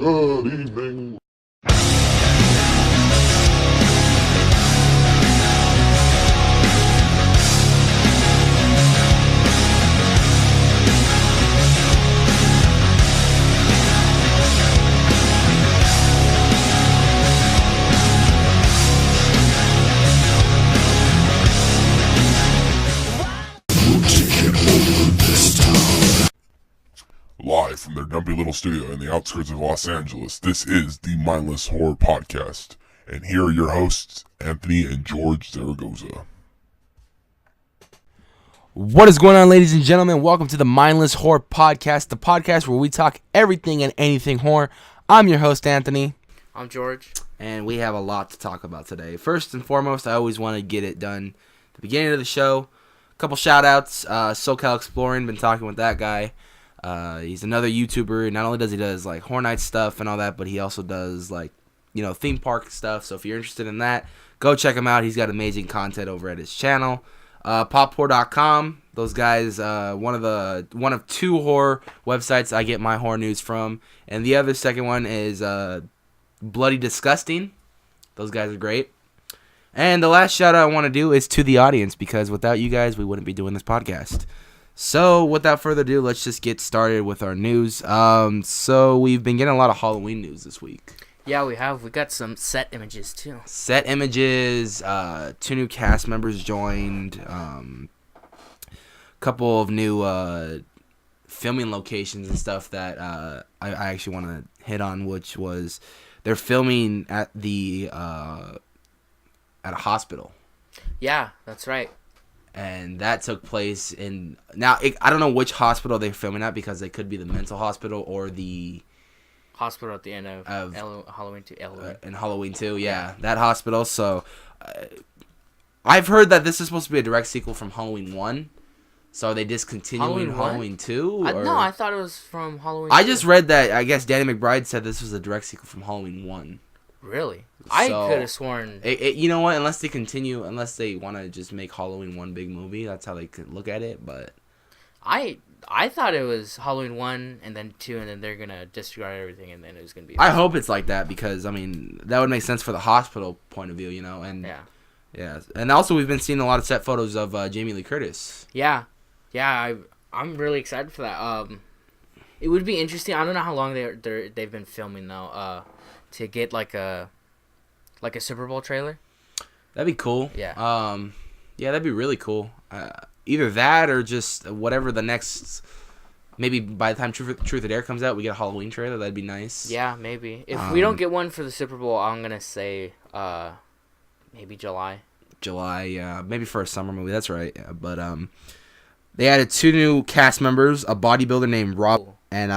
Good evening. Live from their dumpy little studio in the outskirts of Los Angeles, this is the Mindless Horror Podcast. And here are your hosts, Anthony and George Zaragoza. What is going on, ladies and gentlemen? Welcome to the Mindless Horror Podcast, the podcast where we talk everything and anything horror. I'm your host, Anthony. I'm George. And we have a lot to talk about today. First and foremost, I always want to get it done at the beginning of the show. A couple shout-outs. SoCal Exploring, been talking with that guy. He's another YouTuber. Not only does he does like Horror Nights stuff and all that, but he also does like, theme park stuff. So if you're interested in that, go check him out. He's got amazing content over at his channel. Poppour.com. Those guys, one of two horror websites I get my horror news from, and the other second one is Bloody Disgusting. Those guys are great. And the last shout out I want to do is to the audience, because without you guys, we wouldn't be doing this podcast. So, without further ado, let's just get started with our news. So we've been getting a lot of Halloween news this week. Yeah, we have. We got some set images, too. Set images, 2 new cast members joined, a couple of new filming locations and stuff that I actually want to hit on, which was they're filming at at a hospital. Yeah, that's right. And that took place in... Now, I don't know which hospital they're filming at, because it could be the mental hospital or the... Hospital at the end of Halloween 2. In Halloween 2, yeah. That hospital. So, I've heard that this is supposed to be a direct sequel from Halloween 1. So, are they discontinuing Halloween 2? No, I thought it was from Halloween 2. I just read that, I guess, Danny McBride said this was a direct sequel from Halloween 1. Really? I could have sworn... you know what? Unless they want to just make Halloween one big movie, that's how they could look at it, but... I thought it was Halloween 1 and then 2, and then they're going to disregard everything, and then it was going to be... I hope it's like that, because, I mean, that would make sense for the hospital point of view, and... Yeah. Yeah. And also, we've been seeing a lot of set photos of Jamie Lee Curtis. Yeah. Yeah, I'm really excited for that. It would be interesting. I don't know how long they've been filming, though, to get, like a Super Bowl trailer. That'd be cool. Yeah. Yeah, that'd be really cool. Either that or just whatever the next... Maybe by the time Truth or Dare comes out, we get a Halloween trailer. That'd be nice. Yeah, maybe. If we don't get one for the Super Bowl, I'm going to say maybe July. July, yeah. Maybe for a summer movie. That's right. Yeah. But they added 2 new cast members, a bodybuilder named Rob and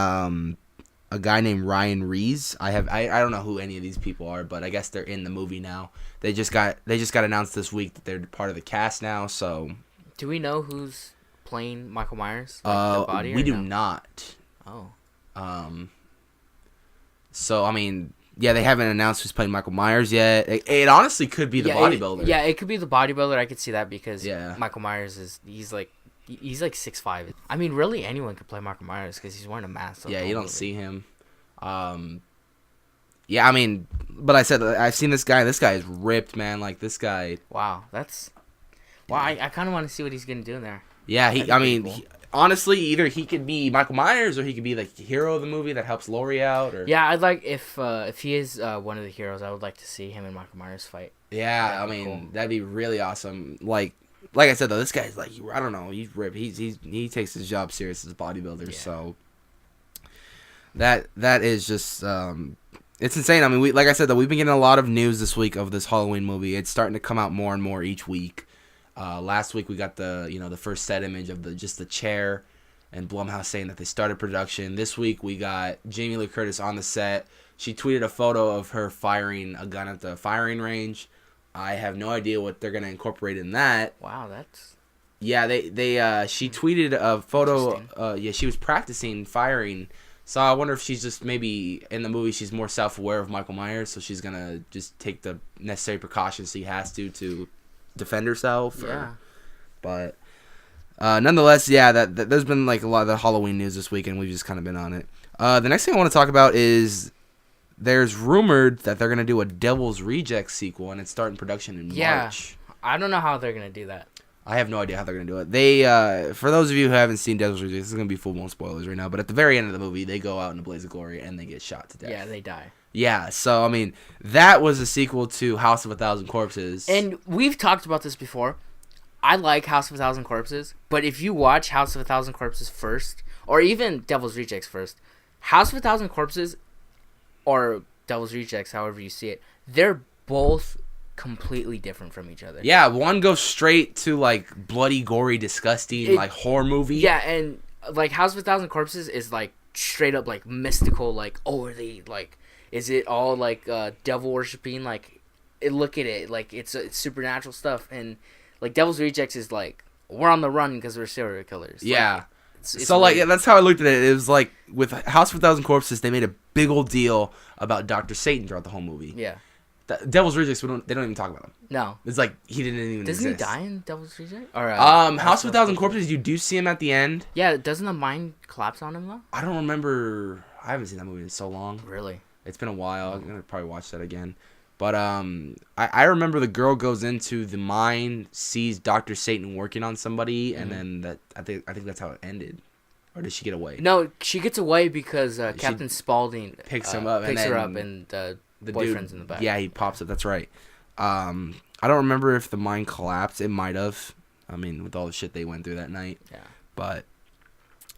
a guy named Ryan Rees. I don't know who any of these people are, but I guess they're in the movie now. They just got announced this week that they're part of the cast now. So, do we know who's playing Michael Myers? Like the body, we do not. Oh. So I mean, yeah, they haven't announced who's playing Michael Myers yet. It honestly could be the bodybuilder. It could be the bodybuilder. I could see that because yeah. Michael Myers he's like 6'5". I mean, really anyone could play Michael Myers because he's wearing a mask. Yeah, you don't see him. Yeah, I mean, but I said I've seen this guy. This guy is ripped, man. Like this guy. Wow, I kind of want to see what he's gonna do in there. Yeah, honestly, either he could be Michael Myers or he could be like the hero of the movie that helps Laurie out. Or yeah, I'd like if he is one of the heroes, I would like to see him and Michael Myers fight. Yeah, I mean cool. That'd be really awesome. Like I said though, this guy's like I don't know, he's ripped. He takes his job serious as a bodybuilder. Yeah. So that is just it's insane. I mean, like I said though, we've been getting a lot of news this week of this Halloween movie. It's starting to come out more and more each week. Last week we got the first set image of the chair, and Blumhouse saying that they started production. This week we got Jamie Lee Curtis on the set. She tweeted a photo of her firing a gun at the firing range. I have no idea what they're gonna incorporate in that. Wow, that's... Yeah, she tweeted a photo. She was practicing firing. So I wonder if she's just maybe in the movie she's more self-aware of Michael Myers, so she's gonna just take the necessary precautions she has to defend herself. Yeah. But nonetheless, yeah, that there's been like a lot of the Halloween news this week, and we've just kind of been on it. The next thing I want to talk about is there's rumored that they're gonna do a Devil's Rejects sequel, and it's starting production in March. I don't know how they're gonna do that. I have no idea how they're gonna do it. They, for those of you who haven't seen Devil's Rejects, this is gonna be full-blown spoilers right now. But at the very end of the movie, they go out in a blaze of glory and they get shot to death. Yeah, they die. Yeah, so I mean, that was a sequel to House of a Thousand Corpses. And we've talked about this before. I like House of a Thousand Corpses, but if you watch House of a Thousand Corpses first, or even Devil's Rejects first, House of a Thousand Corpses or Devil's Rejects, however you see it, they're both completely different from each other. Yeah, one goes straight to like bloody, gory, disgusting, like horror movie. Yeah, and like House of a Thousand Corpses is like straight up like mystical, like, oh, are they like, is it all like devil worshipping? Like, look at it, like it's supernatural stuff. And like Devil's Rejects is like, we're on the run because we're serial killers. Yeah. Like, it's so like, yeah, that's how I looked at it. It was like with House of a Thousand Corpses, they made a big old deal about Dr. Satan throughout the whole movie. Yeah. Devil's Rejects, they don't even talk about him. No. It's like he didn't even Doesn't exist. he die in Devil's Rejects? Or, House of a Thousand Corpses, you do see him at the end. Yeah, doesn't the mind collapse on him though? I don't remember. I haven't seen that movie in so long. Really? It's been a while. I'm gonna probably watch that again. But I remember the girl goes into the mine, sees Dr. Satan working on somebody, and then I think that's how it ended. Or did she get away? No, she gets away because Captain Spaulding picks him up, picks and her then up, and the dude, boyfriend's in the back. Yeah, he pops up. That's right. I don't remember if the mine collapsed. It might have. I mean, with all the shit they went through that night. Yeah. But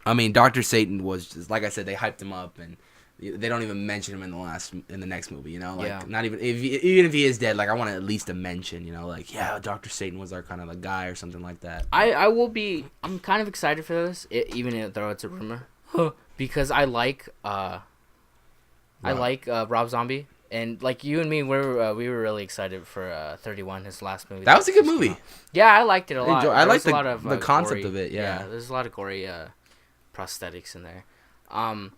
I mean, Dr. Satan was just, like I said, they hyped him up, and they don't even mention him in the next movie. You know, like, yeah. not even even if he is dead, like I want at least a mention. You know, like, yeah, Dr. Satan was our kind of a guy or something like that. I'm kind of excited for this, even though it's a rumor, because I like Rob Zombie. And like you and me, we were really excited for 31, his last movie. That was a good movie. Yeah, I liked it a lot. I liked a lot of the concept gory, of it. Yeah, there's a lot of gory prosthetics in there. I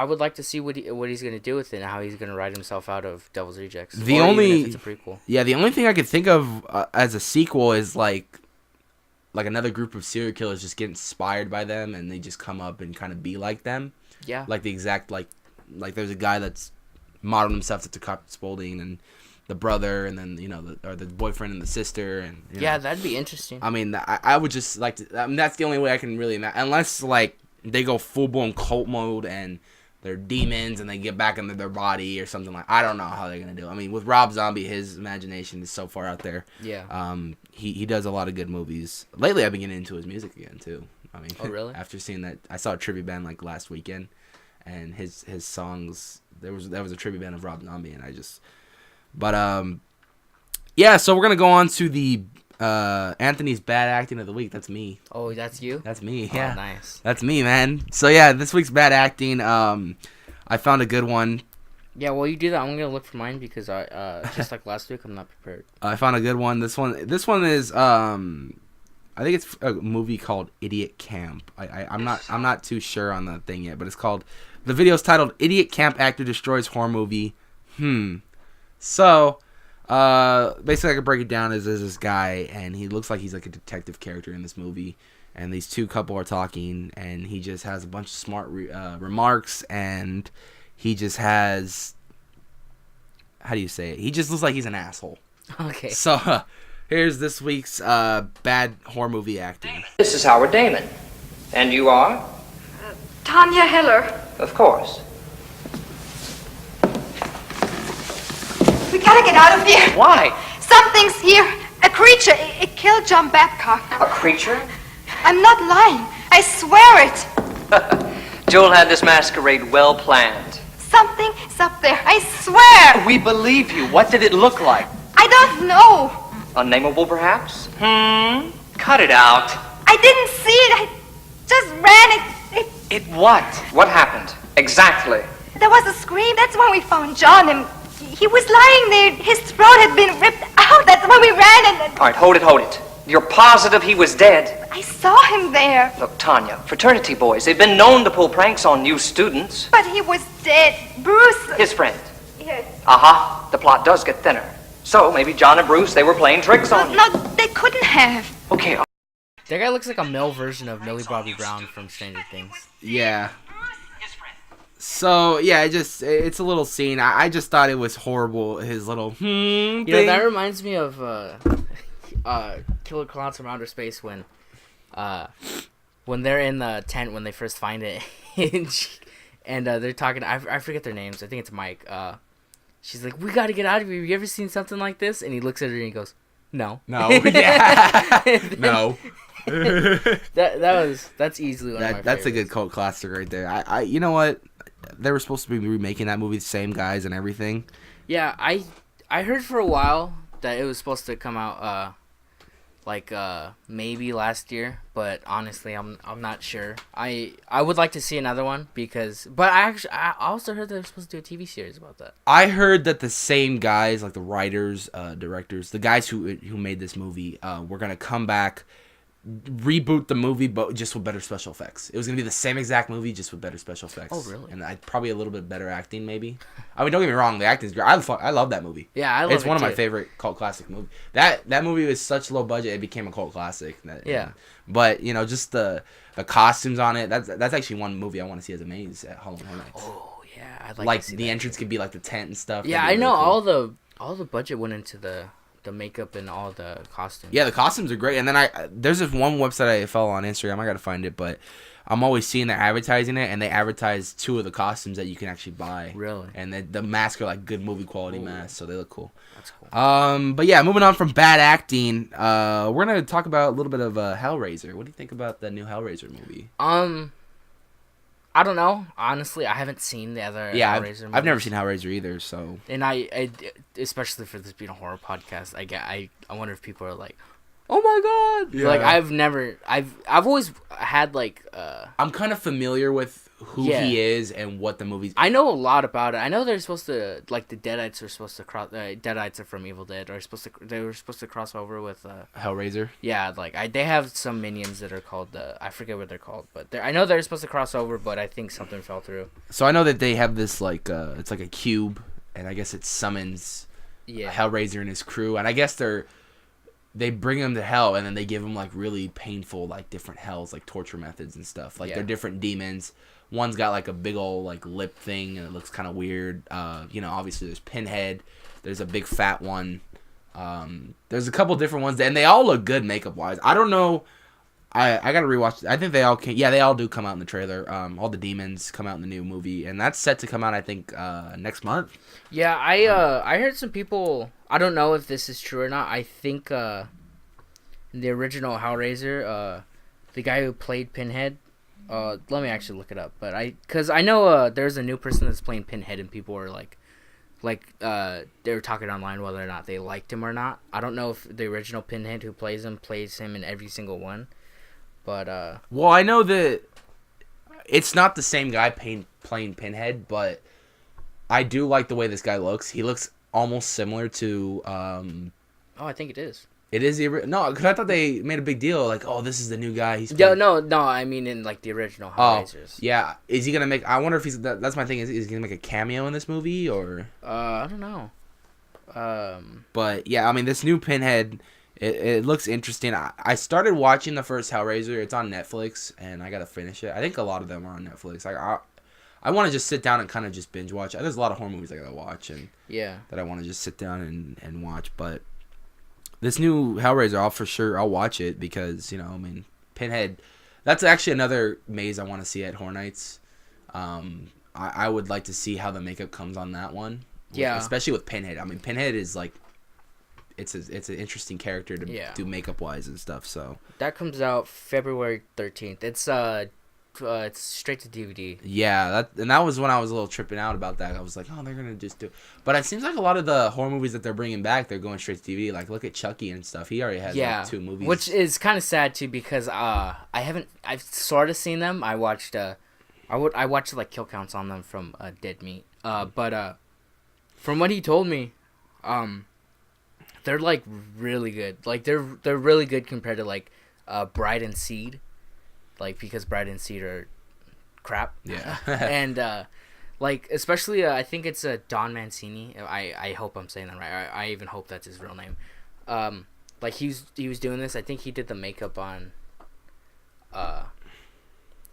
would like to see what he's gonna do with it and how he's gonna write himself out of Devil's Rejects. Even if it's a prequel. Yeah, the only thing I could think of as a sequel is like another group of serial killers just get inspired by them and they just come up and kind of be like them. Yeah, like the exact like there's a guy that's modeled himself to Captain Spaulding and the brother, and then the boyfriend and the sister, and yeah, that'd be interesting. I mean, I would just like to. I mean, that's the only way I can really imagine, unless like they go full blown cult mode and they're demons and they get back into their body or something like. I don't know how they're gonna do. I mean, with Rob Zombie, his imagination is so far out there. Yeah. He does a lot of good movies. Lately, I've been getting into his music again too. I mean, oh really? After seeing that, I saw a tribute band like last weekend, and his songs. That was a tribute band of Rob Zombie, and I just. But yeah. So we're gonna go on to the Anthony's bad acting of the week. That's me. Oh, that's you. That's me. Yeah. Oh, nice. That's me, man. So yeah, this week's bad acting. I found a good one. Yeah, well, you do that. I'm gonna look for mine because I just like last week, I'm not prepared. I found a good one. This one is I think it's a movie called Idiot Camp. I'm not too sure on the thing yet, but it's called. The video's titled "Idiot Camp Actor Destroys Horror Movie." So, basically, I could break it down as this guy, and he looks like he's like a detective character in this movie. And these two couple are talking, and he just has a bunch of smart remarks, and he just has. How do you say it? He just looks like he's an asshole. Okay. So, here's this week's bad horror movie acting. This is Howard Damon. And you are? Tanya Heller. Of course. We gotta get out of here. Why? Something's here. A creature. It killed John Babcock. A creature? I'm not lying. I swear it. Joel had this masquerade well planned. Something's up there. I swear. We believe you. What did it look like? I don't know. Unnameable, perhaps? Cut it out. I didn't see it. I just ran. It what? What happened? Exactly. There was a scream. That's when we found John, and he was lying there. His throat had been ripped out. That's when we ran, and All right, hold it. You're positive he was dead? I saw him there. Look, Tanya, fraternity boys, they've been known to pull pranks on new students. But he was dead. Bruce. His friend. Yes. Aha, the plot does get thinner. So maybe John and Bruce, they were playing tricks on you. No, they couldn't have. Okay. That guy looks like a male version of Millie Bobby Brown from Stranger Things. Yeah. So yeah, it's a little scene. I just thought it was horrible. His little thing. You know, that reminds me of Killer Clowns from Outer Space when they're in the tent when they first find it, and they're talking. I forget their names. I think it's Mike. She's like, "We got to get out of here. Have you ever seen something like this?" And he looks at her and he goes, "No, No, yeah, no." That's easily one of my That's a favorites. good cult classic right there. I you know what? They were supposed to be remaking that movie, the same guys and everything. Yeah, I heard for a while that it was supposed to come out maybe last year, but honestly I'm not sure. I would like to see another one but I also heard they were supposed to do a TV series about that. I heard that the same guys, like the writers, directors, the guys who made this movie, were gonna come back, reboot the movie, but just with better special effects. It was gonna be the same exact movie, just with better special effects. Oh, really? And probably a little bit better acting, maybe. I mean, don't get me wrong, the acting's great. I love that movie. Yeah, I love It's it one of my too. favorite cult classic movies. That movie was such low budget, it became a cult classic. Yeah. But just the costumes on it. That's actually one movie I want to see as a maze at Halloween Horror Nights. Oh yeah, I'd Like to see the that entrance too. could be like the tent and stuff. Yeah, That'd be I know really cool. all the budget went into the makeup and all the costumes. Yeah, the costumes are great. And then there's this one website I follow on Instagram. I gotta find it, but I'm always seeing they're advertising it, and they advertise 2 of the costumes that you can actually buy. Really? And the masks are like good movie quality masks, so they look cool. That's cool. But yeah, moving on from bad acting, we're gonna talk about a little bit of Hellraiser. What do you think about the new Hellraiser movie? I don't know. Honestly, I haven't seen the other Yeah, Hellraiser I've never movies. seen Hellraiser either, so And I especially for this being a horror podcast, I wonder if people are like, "Oh my god!" Yeah. Like I've always had like I'm kind of familiar with who Yeah. he is and what the movie's. I know a lot about it. I know they're supposed to like the Deadites are supposed to cross. Deadites are from Evil Dead are supposed to. They were supposed to cross over with. Hellraiser. Yeah, like they have some minions that are called. I forget what they're called, but I know they're supposed to cross over, but I think something fell through. So I know that they have this like it's like a cube, and I guess it summons Yeah. Hellraiser and his crew, and I guess they bring him to hell, and then they give him like really painful like different hells, like torture methods and stuff. Like Yeah. they're different demons. One's got like a big old like lip thing, and it looks kind of weird. Obviously there's Pinhead. There's a big fat one. There's a couple different ones, and they all look good makeup wise. I don't know. I gotta rewatch. I think they all can. Yeah, they all do come out in the trailer. All the demons come out in the new movie, and that's set to come out I think next month. Yeah, I heard some people. I don't know if this is true or not. I think in the original Hellraiser, the guy who played Pinhead. Let me actually look it up. But because I know there's a new person that's playing Pinhead, and people were like they were talking online whether or not they liked him or not. I don't know if the original Pinhead who plays him in every single one. But Well, I know that it's not the same guy playing Pinhead, but I do like the way this guy looks. He looks almost similar to. I think it is. It is no, because I thought they made a big deal like, oh, this is the new guy. He's Yeah, playing- no. I mean, in like the original Oh, Hellraisers. yeah. Is he gonna make? I wonder if he's. That's my thing. Is he gonna make a cameo in this movie or? I don't know. But yeah, I mean, this new Pinhead, it looks interesting. I started watching the first Hellraiser. It's on Netflix, and I gotta finish it. I think a lot of them are on Netflix. I want to just sit down and kind of just binge watch. There's a lot of horror movies I gotta watch and Yeah. that I want to just sit down and watch. But this new Hellraiser, I'll watch it because I mean, Pinhead. That's actually another maze I want to see at Horror Nights. I would like to see how the makeup comes on that one. Yeah. Especially with Pinhead. I mean, Pinhead is like, it's an interesting character to Yeah. do makeup wise and stuff. So That comes out February 13th. It's straight to DVD. yeah, that was when I was a little tripping out about that. I was like, oh, they're gonna just do. But it seems like a lot of the horror movies that they're bringing back, they're going straight to DVD. Like look at Chucky and stuff. He already has like 2 movies. Which is kind of sad too because I've sort of seen them. I watched like kill counts on them from Dead Meat. But from what he told me, they're like really good. Like they're really good compared to like Bride and Seed. Like because Bride and Seed are crap. Yeah. And like especially I think it's Don Mancini. I hope I'm saying that right. I even hope that's his real name. Like he was doing this. I think he did the makeup on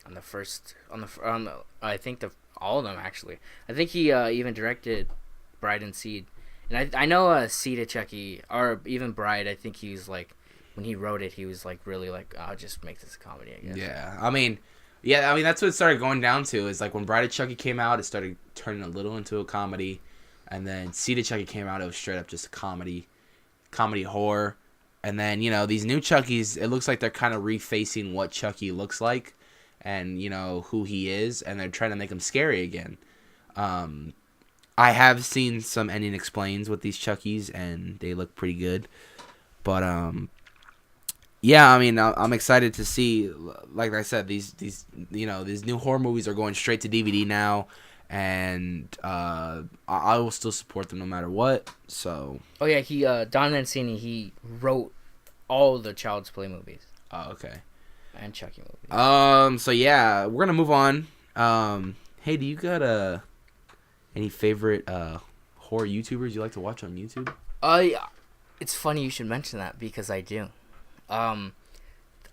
I think all of them actually. I think he even directed Bride and Seed, and I know Seed of Chucky or even Bride. I think he was like when he wrote it, he was like really like I'll just make this a comedy. I guess. Yeah, I mean that's what it started going down to. Is like when Bride of Chucky came out, it started turning a little into a comedy, and then Seed of Chucky came out, it was straight up just a comedy horror. And then, these new Chuckies, it looks like they're kind of refacing what Chucky looks like and, who he is, and they're trying to make him scary again. I have seen some Ending Explains with these Chuckies, and they look pretty good. But, yeah, I mean, I'm excited to see, like I said, these new horror movies are going straight to DVD now, and I will still support them no matter what. So. Oh yeah, Don Mancini, he wrote all the Child's Play movies. Oh, okay. And Chucky movies. So yeah, we're gonna move on. Hey, do you got any favorite horror YouTubers you like to watch on YouTube? It's funny you should mention that because I do. I'm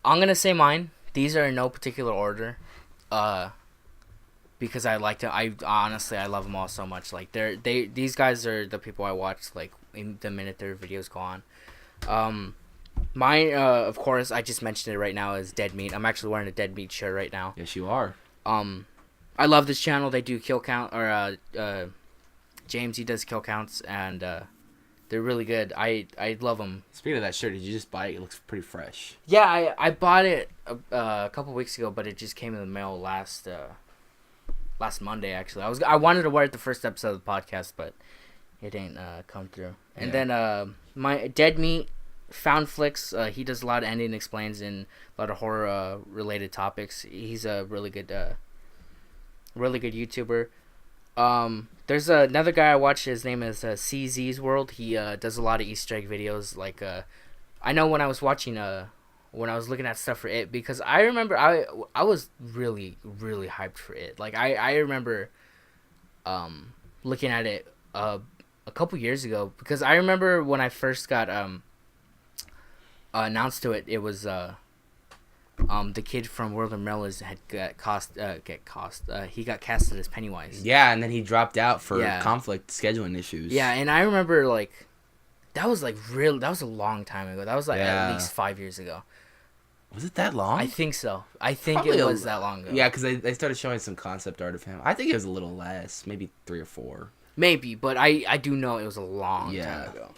gonna say mine. These are in no particular order. Because I like to. I honestly love them all so much. Like these guys are the people I watch. Like in the minute their videos go on. Mine, of course, I just mentioned it right now is Dead Meat. I'm actually wearing a Dead Meat shirt right now. Yes, you are. I love this channel. They do kill count or James, he does kill counts, and they're really good. I love them. Speaking of that shirt, did you just buy it? It looks pretty fresh. Yeah, I bought it a couple weeks ago, but it just came in the mail last Monday. Actually, I wanted to wear it the first episode of the podcast, but it ain't come through. And then my Dead Meat, Found Flicks. He does a lot of Ending Explains and a lot of horror related topics. He's a really good YouTuber. There's another guy I watch. His name is CZ's World. He does a lot of Easter egg videos. Like I know when I was watching when I was looking at stuff for It, because I remember I was really really hyped for It. Like I remember looking at it a couple years ago, because I remember when I first got announced to it, it was the kid from World of Mellors had he got casted as Pennywise. Yeah, and then he dropped out for conflict scheduling issues. Yeah, and I remember like that was a long time ago. That was like at least 5 years ago. Was it that long? I think so. I think Probably it was that long ago. Yeah, because they started showing some concept art of him. I think it was a little less, maybe 3 or 4. Maybe, but I do know it was a long time ago.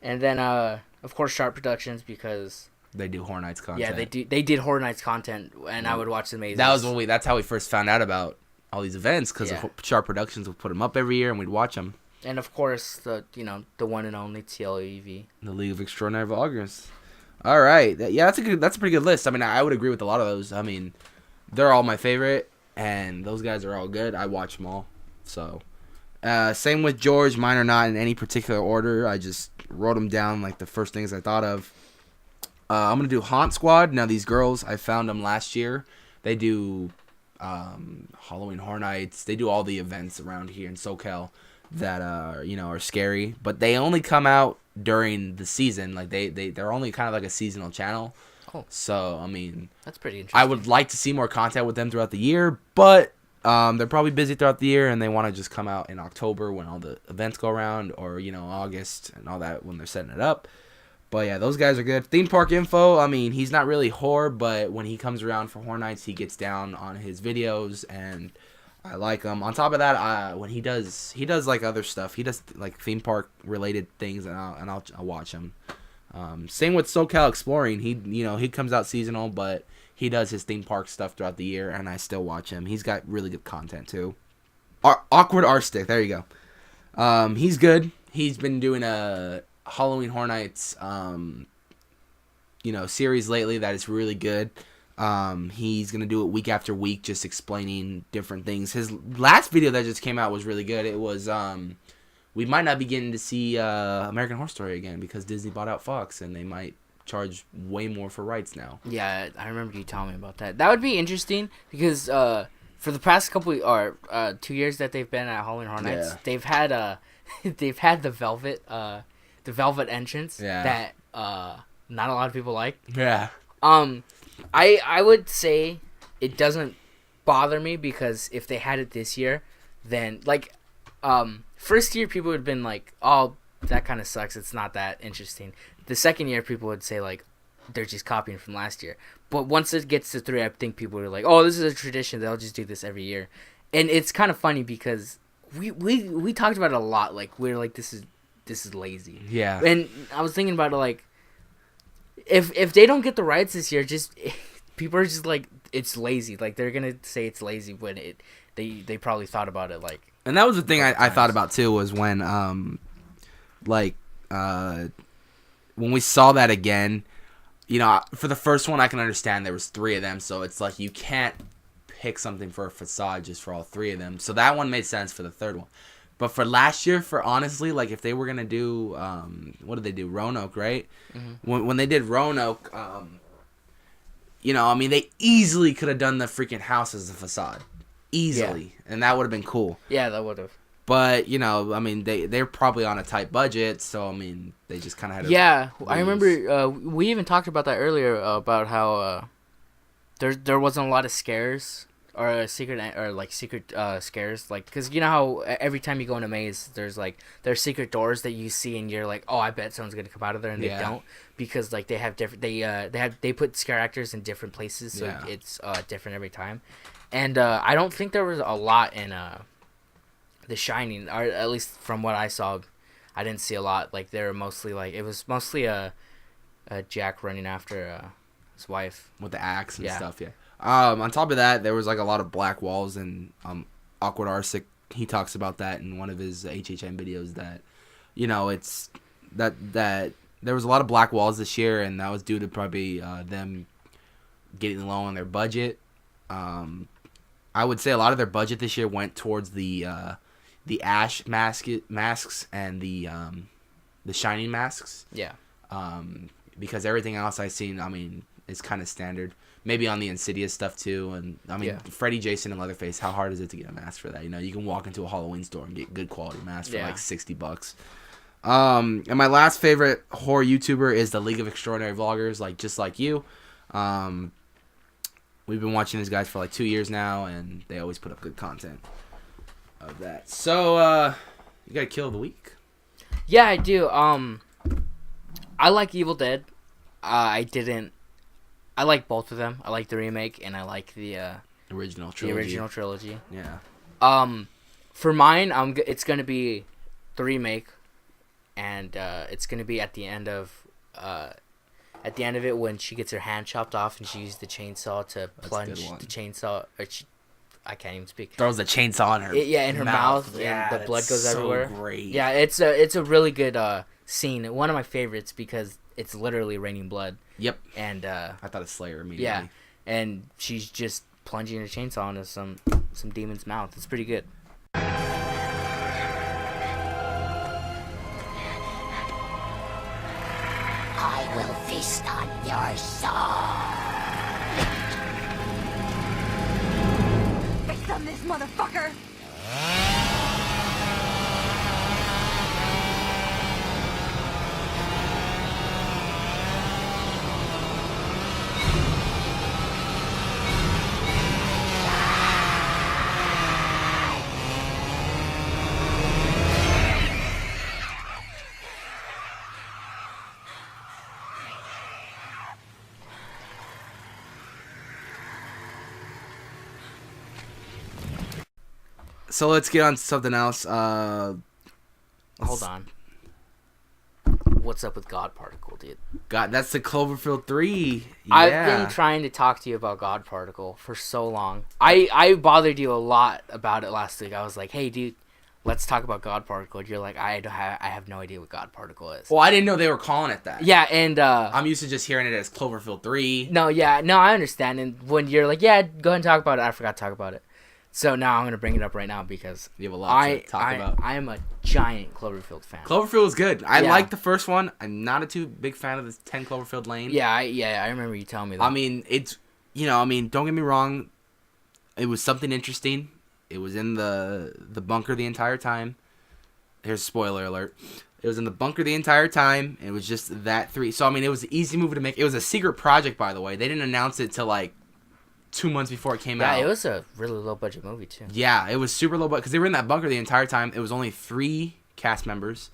And then of course Sharp Productions, because they do Horror Nights content. Yeah, they did Horror Nights content, and I would watch the Mazes. That's how we first found out about all these events, because Sharp Productions would put them up every year and we'd watch them. And of course the one and only TLEV, the League of Extraordinary Vloggers. All right, that's a pretty good list. I mean, I would agree with a lot of those. I mean, they're all my favorite, and those guys are all good. I watch them all. So, same with George. Mine are not in any particular order. I just wrote them down like the first things I thought of. I'm gonna do Haunt Squad. Now these girls, I found them last year. They do Halloween Horror Nights. They do all the events around here in SoCal that are scary, but they only come out during the season. Like they're only kind of like a seasonal channel. Oh. So I mean, that's pretty interesting. I would like to see more content with them throughout the year, but they're probably busy throughout the year, and they want to just come out in October when all the events go around, or August and all that when they're setting it up. But yeah, those guys are good. Theme Park Info, I mean, he's not really horror, but when he comes around for Horror Nights, he gets down on his videos, and I like him. On top of that, when he does like other stuff. He does like theme park related things, and I'll watch him. Same with SoCal Exploring. He comes out seasonal, but he does his theme park stuff throughout the year, and I still watch him. He's got really good content too. Awkward Arstick, there you go. He's good. He's been doing a Halloween Horror Nights series lately that is really good. He's gonna do it week after week, just explaining different things. His last video that just came out was really good. It was we might not be getting to see American Horror Story again, because Disney bought out Fox, and they might charge way more for rights now. Yeah, I remember you telling me about that. That would be interesting, because for the past couple 2 years that they've been at Halloween Horror Nights, they've had the velvet entrance that not a lot of people like. Yeah. I would say it doesn't bother me because if they had it this year, then like first year people would have been like, oh, that kind of sucks. It's not that interesting. The second year people would say like they're just copying from last year. But once it gets to 3, I think people are like, oh, this is a tradition. They'll just do this every year. And it's kind of funny because we talked about it a lot. Like we're like this is lazy. Yeah. And I was thinking about it like if they don't get the rights this year, just people are just like it's lazy. Like they're gonna say it's lazy when they probably thought about it like. And that was the thing I thought about too was when when we saw that again, you know, for the first one I can understand there was 3 of them, so it's like you can't pick something for a facade just for all 3 of them. So that one made sense for the third one. But for last year, for honestly, like if they were gonna do what did they do? Roanoke, right? Mm-hmm. When they did Roanoke, you know, I mean they easily could have done the freaking house as a facade. Easily. Yeah. And that would have been cool. Yeah, that would have. But, you know, I mean, they're probably on a tight budget, so, I mean, they just kind of had to lose. I remember we even talked about that earlier, about how there wasn't a lot of scares or secret scares. Like, because you know how every time you go in a maze, there's secret doors that you see and you're like, oh, I bet someone's going to come out of there, and they don't. Because, like, they have different, they put scare actors in different places, so it's different every time. And I don't think there was a lot in The Shining, or at least from what I saw, I didn't see a lot. Like they were mostly like it was mostly a Jack running after his wife with the axe and stuff. Yeah. On top of that, there was like a lot of black walls, and Awkward Arsic, he talks about that in one of his HHN videos that, you know, it's that there was a lot of black walls this year, and that was due to probably them getting low on their budget. I would say a lot of their budget this year went towards the ash masks and the Shining masks. Yeah. Because everything else I've seen, I mean, is kind of standard. Maybe on the Insidious stuff too, and I mean, Freddy, Jason, and Leatherface. How hard is it to get a mask for that? You know, you can walk into a Halloween store and get good quality masks for like $60. And my last favorite horror YouTuber is the League of Extraordinary Vloggers, like just like you. We've been watching these guys for like 2 years now, and they always put up good content of that. So, you got a kill of the week? Yeah, I do. I like Evil Dead. I like both of them. I like the remake, and I like the original trilogy. Yeah. For mine, it's gonna be the remake, and it's gonna be at the end of it when she gets her hand chopped off and she uses the chainsaw to plunge the chainsaw. I can't even speak. Throws the chainsaw in her. In her mouth, yeah, and the blood goes everywhere. Great. Yeah, it's a really good scene. One of my favorites because it's literally raining blood. Yep. And I thought of Slayer immediately. Yeah, and she's just plunging her chainsaw into some demon's mouth. It's pretty good. I will feast on your soul. Fix on this motherfucker! So let's get on to something else. Hold on. What's up with God Particle, dude? God, that's the Cloverfield 3. Yeah. I've been trying to talk to you about God Particle for so long. I bothered you a lot about it last week. I was like, hey, dude, let's talk about God Particle. You're like, I have no idea what God Particle is. Well, I didn't know they were calling it that. Yeah, and I'm used to just hearing it as Cloverfield 3. No, I understand. And when you're like, yeah, go ahead and talk about it, I forgot to talk about it. So now I'm going to bring it up right now because you have a lot to talk about. I am a giant Cloverfield fan. Cloverfield is good. I like the first one. I'm not a too big fan of the 10 Cloverfield Lane. Yeah, I remember you telling me that. I mean, it's, don't get me wrong. It was something interesting. It was in the bunker the entire time. Here's a spoiler alert. It was in the bunker the entire time. It was just that 3. So, I mean, it was an easy movie to make. It was a secret project, by the way. They didn't announce it till, like, 2 months before it came out. Yeah, it was a really low budget movie too. Yeah, it was super low budget because they were in that bunker the entire time. It was only 3 cast members,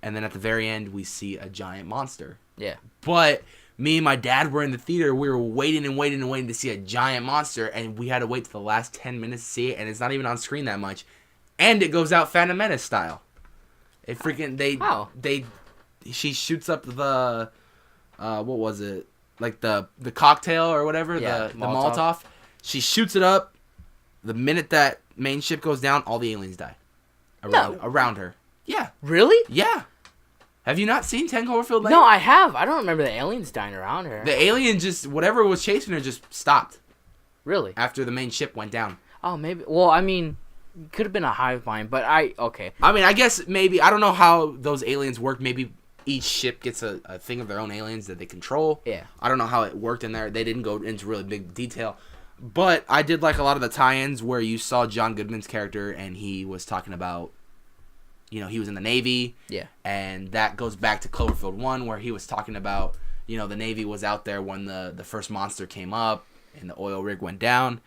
and then at the very end we see a giant monster. Yeah. But me and my dad were in the theater. We were waiting to see a giant monster, and we had to wait to the last 10 minutes to see it, and it's not even on screen that much. And it goes out Phantom Menace style. It freaking she shoots up the what was it? Like the cocktail or whatever, Yeah, the Molotov. She shoots it up. The minute that main ship goes down, all the aliens die. Around her. Yeah. Really? Yeah. Have you not seen 10 Cloverfield Lane? No, I have. I don't remember the aliens dying around her. The alien just, whatever was chasing her just stopped Really? after the main ship went down. Oh, maybe. Well, I mean, could have been a hive mind, but okay. I mean, I guess maybe, I don't know how those aliens work. Maybe each ship gets a thing of their own aliens that they control. Yeah. I don't know how it worked in there. They didn't go into really big detail. But I did like a lot of the tie-ins where you saw John Goodman's character and he was talking about, he was in the Navy. Yeah. And that goes back to Cloverfield 1 where he was talking about, the Navy was out there when the first monster came up and the oil rig went down.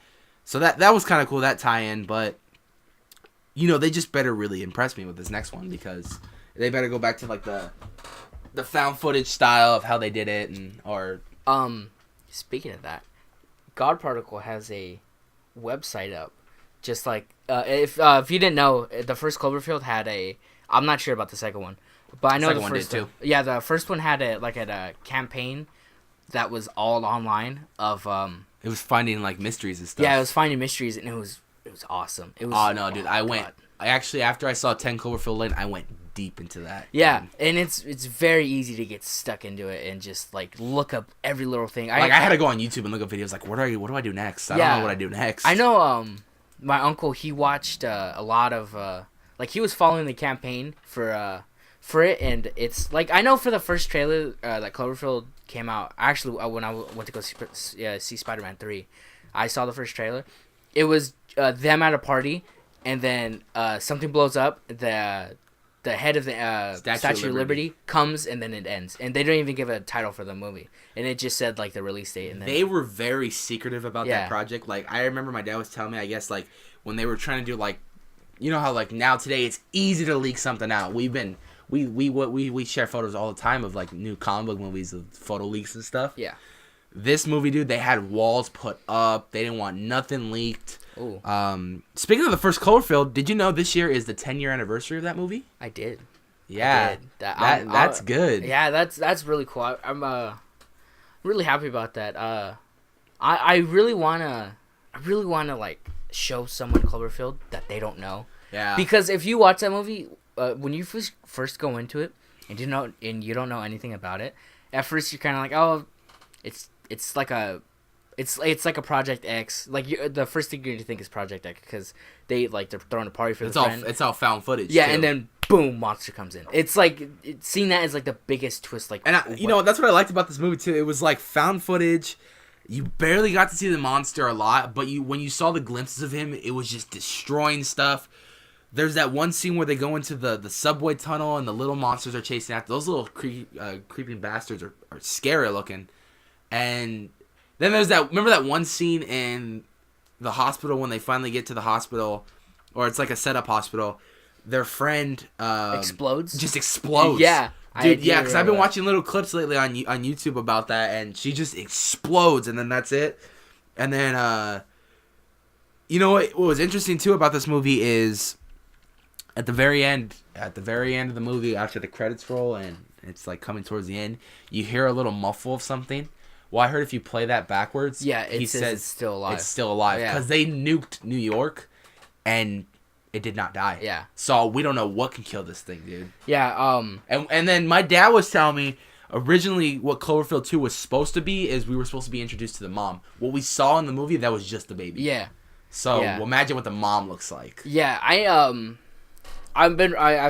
So that was kind of cool, that tie-in. But, they just better really impress me with this next one because they better go back to, like, the found footage style of how they did it. Speaking of that, God Particle has a website up. Just like, if you didn't know, the first Cloverfield had I'm not sure about the second one, but I know the first one did too. Yeah, the first one had a campaign that was all online of It was finding, like, mysteries and stuff. Yeah, it was finding mysteries, and it was awesome. It was. Oh no, dude! I actually, after I saw 10 Cloverfield Lane, I went deep into that. Yeah, and it's very easy to get stuck into it and just like look up every little thing. I had to go on YouTube and look up videos like, what do I do next? I don't know what I do next. I know. My uncle, he watched a lot of like he was following the campaign for it, and it's like I know for the first trailer that Cloverfield came out. Actually, when I went to go see Spider-Man 3, I saw the first trailer. It was them at a party, and then something blows up. The head of the Statue of Liberty comes, and then it ends. And they don't even give a title for the movie. And it just said, like, the release date. And then they were very secretive about that project. Like, I remember my dad was telling me, I guess, like, when they were trying to do, like, you know how, like, now today it's easy to leak something out. We share photos all the time of, like, new comic book movies of photo leaks and stuff. Yeah. This movie, dude, they had walls put up. They didn't want nothing leaked. Ooh. Speaking of the first Cloverfield, did you know this year is the 10-year anniversary of that movie? I did. Yeah. I did. That's good. Yeah, that's really cool. I'm really happy about that. I really wanna like show someone Cloverfield that they don't know. Yeah. Because if you watch that movie, when you first go into it and you don't know anything about it, at first you're kind of like, oh, it's like a Project X. Like the first thing you're gonna think is Project X because they're throwing a party for the friend. It's all found footage. Yeah, too. and then boom, monster comes in. It's like seeing that is like the biggest twist. Like, and you know that's what I liked about this movie too. It was like found footage. You barely got to see the monster a lot, but when you saw the glimpses of him, it was just destroying stuff. There's that one scene where they go into the subway tunnel and the little monsters are chasing after. Those little creeping bastards are scary looking. And then there's remember that one scene in the hospital when they finally get to the hospital, or it's like a setup hospital, their friend explodes? Just explodes. Yeah. Dude, yeah, because I've been watching little clips lately on YouTube about that, and she just explodes, and then that's it. And then, you know what was interesting, too, about this movie is at the very end of the movie, after the credits roll, and it's, like, coming towards the end, you hear a little muffle of something. Well, I heard if you play that backwards, he says it's still alive. It's still alive, because they nuked New York, and it did not die. Yeah. So we don't know what can kill this thing, dude. Yeah. And then my dad was telling me originally what Cloverfield 2 was supposed to be is we were supposed to be introduced to the mom. What we saw in the movie, that was just the baby. Yeah. So imagine what the mom looks like. Yeah. I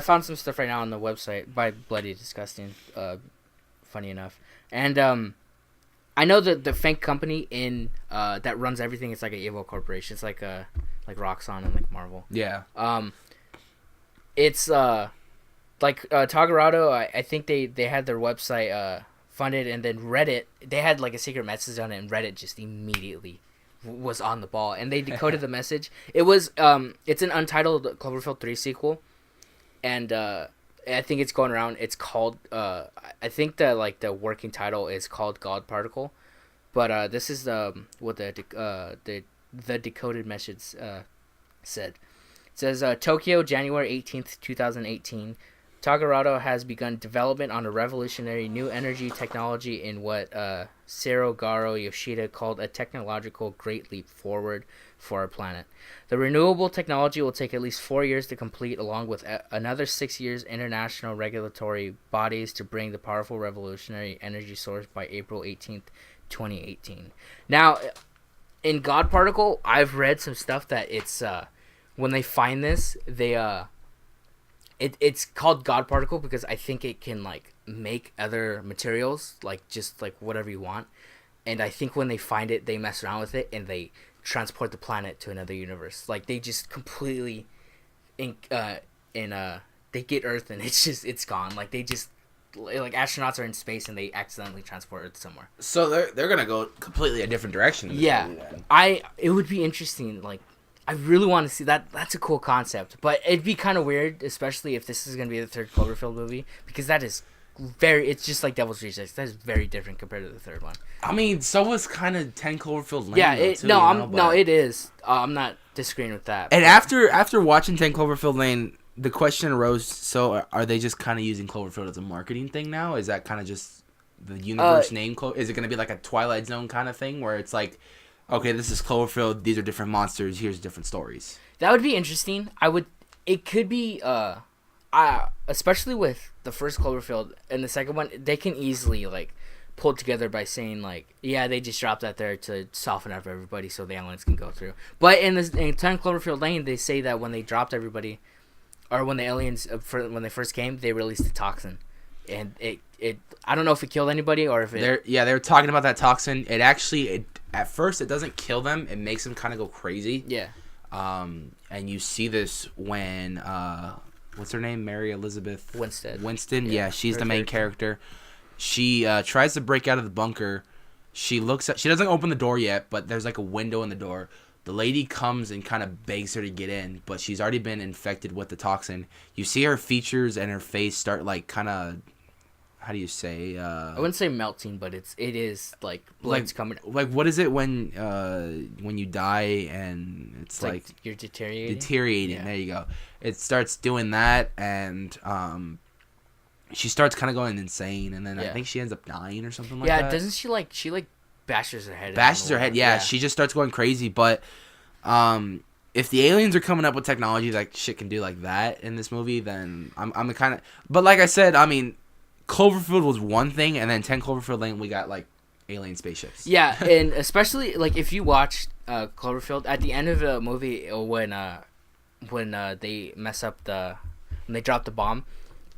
found some stuff right now on the website by Bloody Disgusting. Funny enough, and I know that the fake company that runs everything. It's like an evil corporation. It's like Roxxon and like Marvel. Yeah. It's like Tagarado. I think they had their website funded, and then Reddit. They had like a secret message on it, and Reddit just immediately was on the ball, and they decoded the message. It was it's an untitled Cloverfield 3 sequel, and I think it's going around. It's called I think the working title is called God Particle, but this is what the decoded message said. It says Tokyo, January 18th, 2018. Tagarado has begun development on a revolutionary new energy technology in what Sarogaro Yoshida called a technological great leap forward for our planet. The renewable technology will take at least 4 years to complete, along with another 6 years international regulatory bodies to bring the powerful revolutionary energy source by April 18th, 2018. Now, in God Particle, I've read some stuff that it's when they find this, they it's called God Particle because I think it can like make other materials like just like whatever you want, and I think when they find it, they mess around with it and they transport the planet to another universe. Like they just completely they get Earth and it's gone. Like they just like astronauts are in space and they accidentally transport Earth somewhere. So they're gonna go completely a different direction. Yeah, it would be interesting. Like I really want to see that. That's a cool concept, but it'd be kind of weird, especially if this is gonna be the third Cloverfield movie, because that is it's just like Devil's Rejects. That is very different compared to the third one. I mean, so was kind of 10 Cloverfield Lane. Yeah, it is. I'm not disagreeing with that. And after watching 10 Cloverfield Lane, the question arose: so are they just kind of using Cloverfield as a marketing thing now? Is that kind of just the universe name? Is it going to be like a Twilight Zone kind of thing where it's like, okay, this is Cloverfield. These are different monsters. Here's different stories. That would be interesting. It could be. Especially with the first Cloverfield and the second one, they can easily like pull it together by saying like, yeah, they just dropped that there to soften up everybody so the aliens can go through. But in 10 Cloverfield Lane, they say that when they dropped everybody, or when the aliens when they first came, they released a toxin, and it I don't know if it killed anybody or if it. They were talking about that toxin. At first it doesn't kill them. It makes them kind of go crazy. Yeah. And you see this when what's her name? Mary Elizabeth Winston. Yeah, she's the main character. She tries to break out of the bunker. She doesn't open the door yet, but there's like a window in the door. The lady comes and kind of begs her to get in, but she's already been infected with the toxin. You see her features and her face start like kind of, how do you say? I wouldn't say melting, but it is like blood's coming. Like what is it when you die and it's like you're deteriorating? Deteriorating. Yeah. There you go. It starts doing that, and she starts kind of going insane, and then I think she ends up dying or something like that. Yeah, doesn't she like bashes her head? Bashes her head. Yeah, she just starts going crazy. But if the aliens are coming up with technology like shit can do like that in this movie, then I'm the kind of. But like I said, I mean, Cloverfield was one thing, and then 10 Cloverfield Lane, we got like alien spaceships. Yeah, and especially like if you watch Cloverfield at the end of the movie when they mess up when they drop the bomb,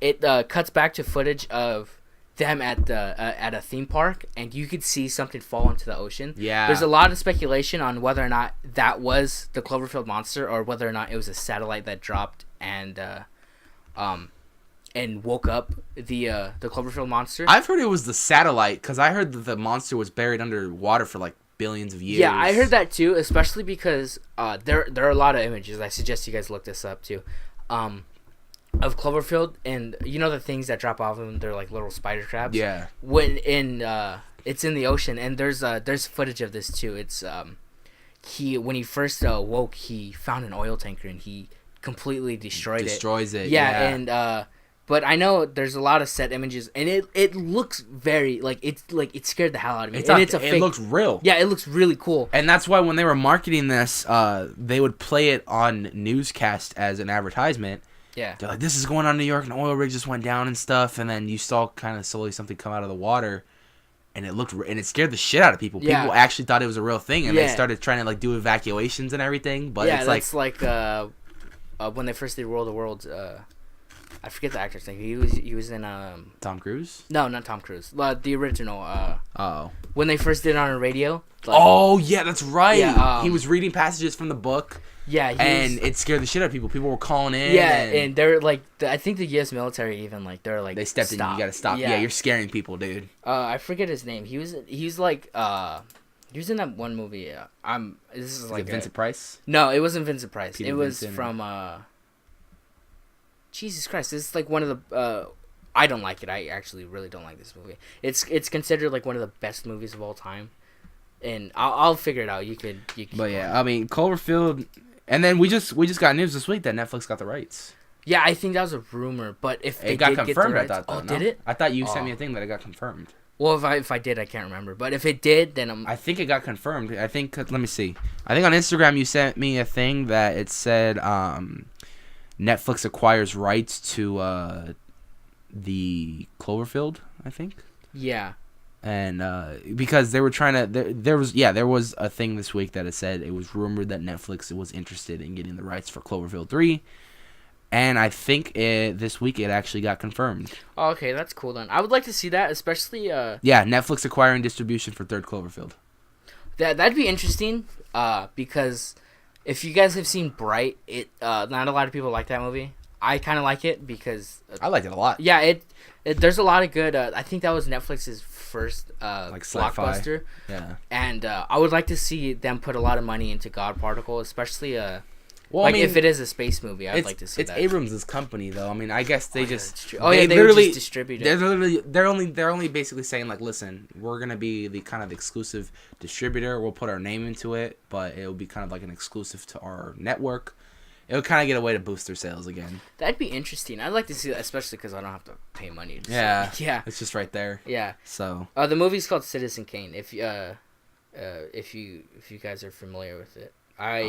it cuts back to footage of them at a theme park, and you could see something fall into the ocean. Yeah, there's a lot of speculation on whether or not that was the Cloverfield monster or whether or not it was a satellite that dropped and woke up the Cloverfield monster. I've heard it was the satellite because I heard that the monster was buried under water for like billions of years. Yeah, I heard that too, especially because there are a lot of images. I suggest you guys look this up too. Of Cloverfield, and you know the things that drop off of them, they're like little spider crabs. Yeah. It's in the ocean, and there's footage of this too. It's when he first woke, he found an oil tanker and he completely destroys it. Yeah, and but I know there's a lot of set images, and it looks very like it scared the hell out of me. It looks real. Yeah, it looks really cool. And that's why when they were marketing this, they would play it on newscast as an advertisement. Yeah. They're like, this is going on in New York, an oil rig just went down and stuff, and then you saw kind of slowly something come out of the water, and it scared the shit out of people. Yeah. People actually thought it was a real thing, and they started trying to like do evacuations and everything. But yeah, it's like when they first did World of Worlds, I forget the actor's name. He was in Tom Cruise? No, not Tom Cruise. The original. Oh. When they first did it on a radio. Oh yeah, that's right. Yeah, he was reading passages from the book. Yeah, and it scared the shit out of people. People were calling in. Yeah, and they're like, I think the U.S. military even they stepped in. You gotta stop. Yeah, you're scaring people, dude. I forget his name. He's like He was in that one movie. This is like Vincent Price? No, it wasn't Vincent Price. Peter it was Vincent from Jesus Christ. This is like one of the. I don't like it. I actually really don't like this movie. It's considered like one of the best movies of all time, and I'll figure it out. You could. But yeah, I mean Cloverfield, and then we just got news this week that Netflix got the rights. Yeah, I think that was a rumor, but if they it got did confirmed, get the I rights, thought. did it? I thought you sent me a thing that it got confirmed. Well, if I did, I can't remember. But if it did, then I think it got confirmed. I think. Let me see. I think on Instagram you sent me a thing that it said Netflix acquires rights to the Cloverfield. I think. Yeah. And because they were trying to, there was a thing this week that it said it was rumored that Netflix was interested in getting the rights for Cloverfield 3. And I think this week it actually got confirmed. Oh, okay, that's cool then. I would like to see that, especially. Yeah, Netflix acquiring distribution for third Cloverfield. That'd be interesting. Because if you guys have seen Bright, not a lot of people like that movie. I kind of like it because I liked it a lot. Yeah, it there's a lot of good. I think that was Netflix's first like blockbuster. Yeah, and I would like to see them put a lot of money into God Particle, especially well, like I mean, if it is a space movie, I'd like to see it's that. Abrams' company, though. I mean, I guess they just they would just distribute it. They're only basically saying like, listen, we're gonna be the kind of exclusive distributor. We'll put our name into it, but it'll be kind of like an exclusive to our network. It'll kind of get a way to boost their sales again. That'd be interesting. I'd like to see that, especially because I don't have to pay money. Yeah, yeah, it's just right there. Yeah. So the movie's called Citizen Kane. If you guys are familiar with it.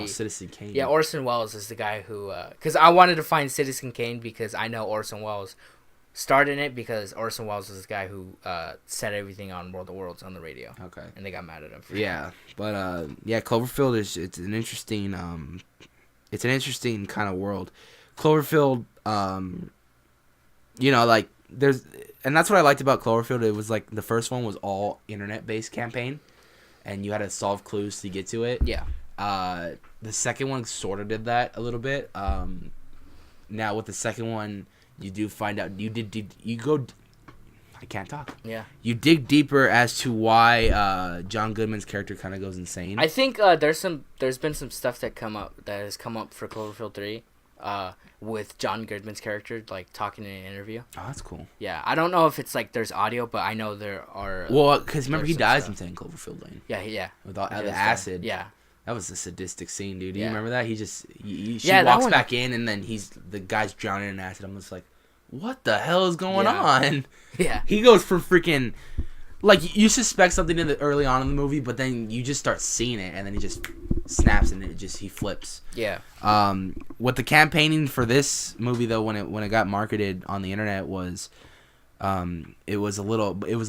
Citizen Kane. Yeah, Orson Welles is the guy who... Because I wanted to find Citizen Kane because I know Orson Welles starred in it because Orson Welles is the guy who said everything on World of Worlds on the radio. Okay. And they got mad at him for that. But Cloverfield it's an interesting kind of world. Cloverfield, like there's... And that's what I liked about Cloverfield. It was like the first one was all internet-based campaign, and you had to solve clues to get to it. Yeah. The second one sort of did that a little bit. Now with the second one, you do find out I can't talk. Yeah. You dig deeper as to why John Goodman's character kind of goes insane. I think there's been some stuff that has come up for Cloverfield 3 with John Goodman's character like talking in an interview. Oh, that's cool. Yeah, I don't know if it's like there's audio, but I know there are. Well, because remember he dies in Cloverfield Lane. Yeah. With all the acid. Yeah. That was a sadistic scene, dude. Do you Yeah. remember that? She walks back in, and then the guy's drowning in acid. I'm just like, what the hell is going on? Yeah. He goes for freaking... Like, you suspect something early on in the movie, but then you just start seeing it, and then he just snaps, and he flips. Yeah. What the campaigning for this movie, though, when it got marketed on the internet was... it was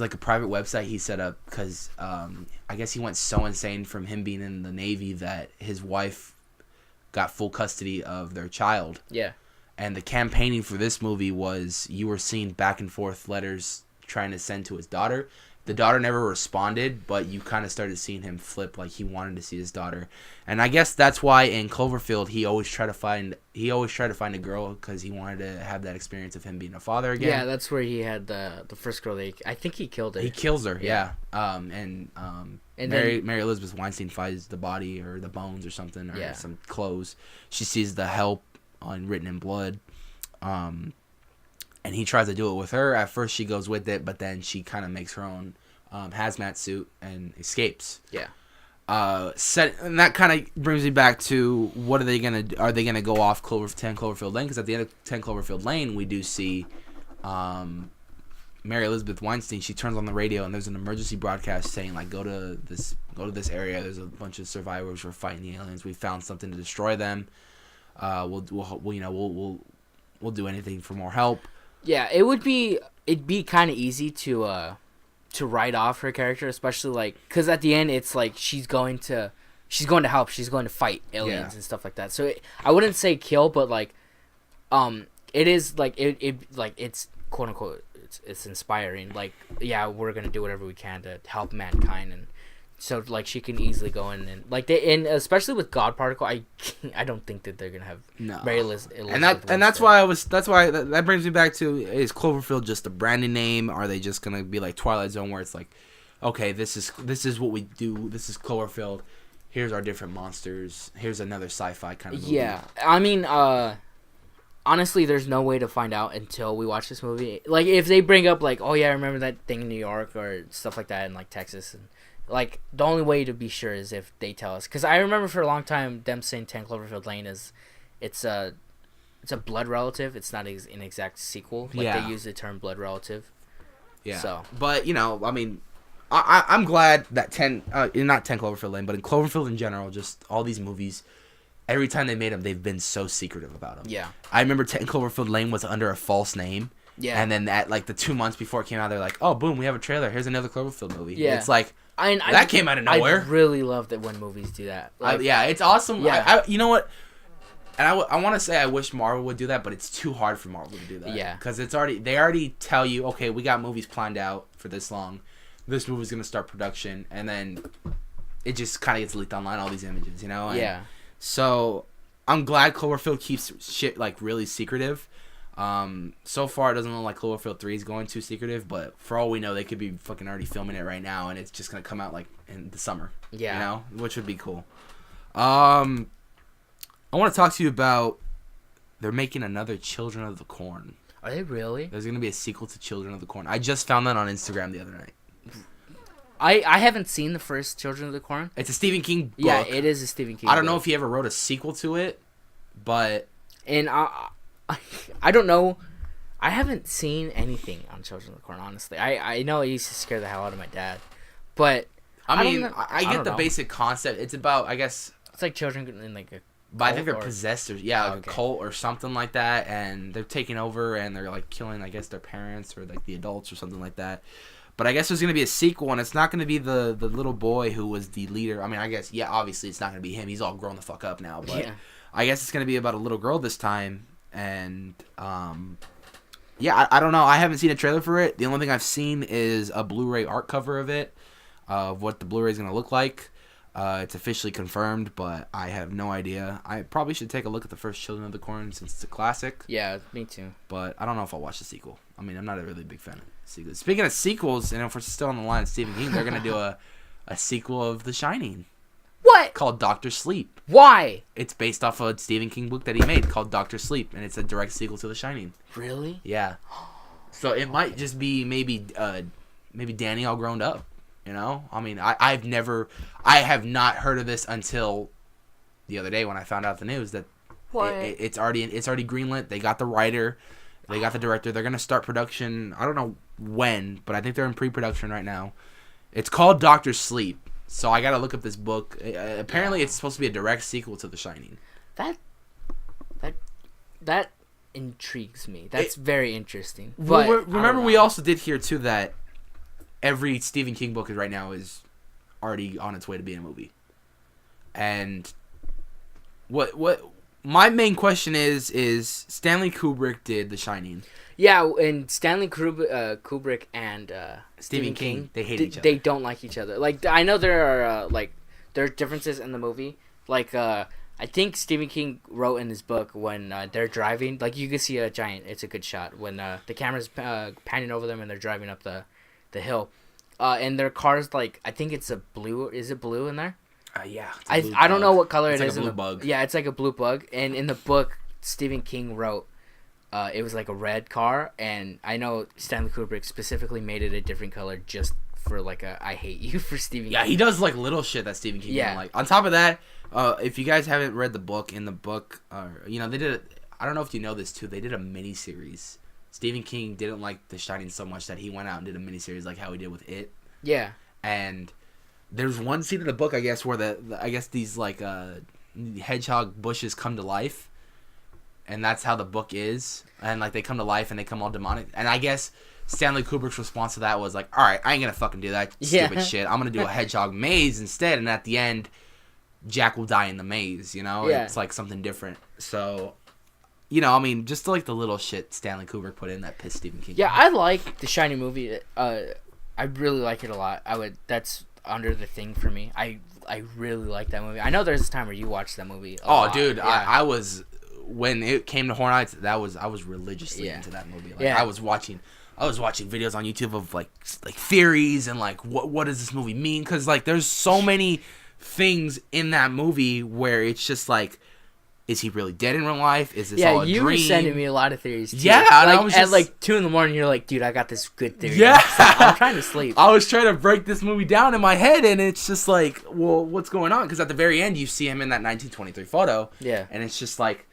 like a private website he set up because I guess he went so insane from him being in the Navy that his wife got full custody of their child. Yeah. And the campaigning for this movie was you were seeing back and forth letters trying to send to his daughter. The daughter never responded, but you kind of started seeing him flip like he wanted to see his daughter. And I guess that's why in Cloverfield he always tried to find a girl because he wanted to have that experience of him being a father again. Yeah, that's where he had the first girl. I think he killed her. He kills her, yeah. And Mary Elizabeth Weinstein finds the body or the bones or something or some clothes. She sees the help written in blood. And he tries to do it with her. At first, she goes with it, but then she kind of makes her own hazmat suit and escapes. Yeah. And that kind of brings me back to what are they gonna do? Are they gonna go off 10 Cloverfield Lane? Because at the end of 10 Cloverfield Lane, we do see Mary Elizabeth Weinstein. She turns on the radio and there's an emergency broadcast saying like, go to this area. There's a bunch of survivors. We're fighting the aliens. We found something to destroy them. We'll do anything for more help. Yeah, it'd be kind of easy to write off her character, especially like because at the end it's like she's going to help, she's going to fight aliens and stuff like that. So I wouldn't say kill, but like it is like it's quote unquote it's inspiring. Like we're gonna do whatever we can to help mankind, and so like she can easily go in and like and especially with God Particle, I don't think that they're gonna have Mary Elizabeth and that's why that brings me back to, is Cloverfield just a branding name? Are they just gonna be like Twilight Zone where it's like okay, this is what we do. This is Cloverfield. Here's our different monsters. Here's another sci-fi kind of movie. Yeah, I mean, honestly, there's no way to find out until we watch this movie. Like, if they bring up, like, oh, yeah, I remember that thing in New York or stuff like that in, like, Texas. And, like, the only way to be sure is if they tell us. Because I remember for a long time them saying 10 Cloverfield Lane is... It's a blood relative. It's not an exact sequel. Like, they use the term blood relative. Yeah. So. But, you know, I mean... I'm glad that not 10 Cloverfield Lane, but in Cloverfield in general, just all these movies, every time they made them, they've been so secretive about them. Yeah. I remember 10 Cloverfield Lane was under a false name. Yeah. And then at like the 2 months before it came out, they're like, oh, boom, we have a trailer. Here's another Cloverfield movie. Yeah. It's like, that came out of nowhere. I really love that when movies do that. Like, yeah, it's awesome. Yeah. You know what? And I want to say I wish Marvel would do that, but it's too hard for Marvel to do that. Yeah. Because they already tell you, okay, we got movies planned out for this long. This movie's going to start production, and then it just kind of gets leaked online, all these images, you know? And yeah. So I'm glad Cloverfield keeps shit, like, really secretive. So far, it doesn't look like Cloverfield 3 is going too secretive, but for all we know, they could be fucking already filming it right now, and it's just going to come out, like, in the summer. Yeah. You know? Which would be cool. I want to talk to you about they're making another Children of the Corn. Are they really? There's going to be a sequel to Children of the Corn. I just found that on Instagram the other night. I haven't seen the first Children of the Corn. It's a Stephen King book. Yeah, it is a Stephen King I don't know book. if he ever wrote a sequel to it, but... And I don't know. I haven't seen anything on Children of the Corn, honestly. I know it used to scare the hell out of my dad. But... I get the basic concept. It's about, I guess... It's like children in like a... But I think they're possessed, or like okay. a cult or something like that, and they're taking over, and they're like killing, I guess, their parents or like the adults or something like that. But I guess there's gonna be a sequel, and it's not gonna be the little boy who was the leader. I mean, I guess obviously it's not gonna be him. He's all grown the fuck up now. But yeah. I guess it's gonna be about a little girl this time, and I don't know. I haven't seen a trailer for it. The only thing I've seen is a Blu-ray art cover of it, of what the Blu-ray is gonna look like. It's officially confirmed, but I have no idea. I probably should take a look at the first Children of the Corn since it's a classic. Yeah, me too. But I don't know if I'll watch the sequel. I mean, I'm not a really big fan of sequels. Speaking of sequels, and if we're still on the line of Stephen King, they're going to do a sequel of The Shining. What? Called Dr. Sleep. Why? It's based off a Stephen King book that he made called Dr. Sleep, and it's a direct sequel to The Shining. Really? Yeah. So it might just be maybe Danny all grown up. You know, I mean, I have not heard of this until the other day when I found out the news that it's already greenlit. They got the writer, they got the director. They're gonna start production. I don't know when, but I think they're in pre-production right now. It's called Dr. Sleep. So I gotta look up this book. Apparently, it's supposed to be a direct sequel to The Shining. That intrigues me. That's very interesting. But But remember, we also did hear too that every Stephen King book right now is already on its way to being a movie. And what my main question is Stanley Kubrick did The Shining. Yeah, and Stanley Kubrick and Stephen King, they hate each other. They don't like each other. Like, I know there are there are differences in the movie. Like, I think Stephen King wrote in his book when they're driving, like, you can see a giant. It's a good shot when the camera's panning over them and they're driving up the hill, and their car's like, I think it's a blue. Is it blue in there? Yeah. I don't know what color it's it like is. A blue bug. Yeah, it's like a blue bug. And in the book, Stephen King wrote, it was like a red car, and I know Stanley Kubrick specifically made it a different color just for like a I hate you for Stephen King. Yeah, he does like little shit that Stephen King don't like. On top of that, if you guys haven't read the book, they did I don't know if you know this too. They did a mini series. Stephen King didn't like The Shining so much that he went out and did a miniseries like how he did with It. Yeah. And there's one scene in the book, I guess, where I guess these like hedgehog bushes come to life, and that's how the book is. And like they come to life and they come all demonic. And I guess Stanley Kubrick's response to that was like, "All right, I ain't gonna fucking do that stupid shit. I'm gonna do a hedgehog maze instead." And at the end, Jack will die in the maze. You know, it's like something different. So. You know, I mean, just like the little shit Stanley Kubrick put in that pissed Stephen King. Yeah, I like the Shining movie. I really like it a lot. That's under the thing for me. I really like that movie. I know there's a time where you watched that movie. A lot. Dude, yeah. I was when it came to Horror Nights. I was religiously into that movie. Like, I was watching I was watching videos on YouTube of like theories and like what does this movie mean? Because like there's so many things in that movie where it's just like, is he really dead in real life? Is this all a dream? Yeah, you were sending me a lot of theories too. Yeah, like, and I was at like 2 a.m, you're like, dude, I got this good theory. Yeah, I'm trying to sleep. I was trying to break this movie down in my head, and it's just like, well, what's going on? Because at the very end, you see him in that 1923 photo. Yeah, and it's just like,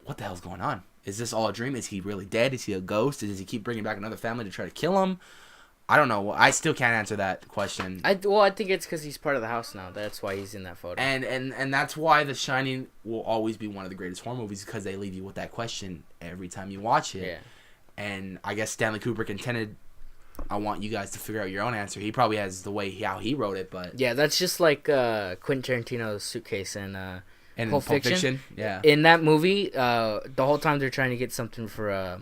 what the hell's going on? Is this all a dream? Is he really dead? Is he a ghost? Does he keep bringing back another family to try to kill him? I don't know. I still can't answer that question. I think it's because he's part of the house now. That's why he's in that photo. And that's why The Shining will always be one of the greatest horror movies, because they leave you with that question every time you watch it. Yeah. And I guess Stanley Kubrick intended, I want you guys to figure out your own answer. He probably has the way how he wrote it, but yeah, that's just like Quentin Tarantino's suitcase and Pulp Fiction. Yeah. In that movie, the whole time they're trying to get something for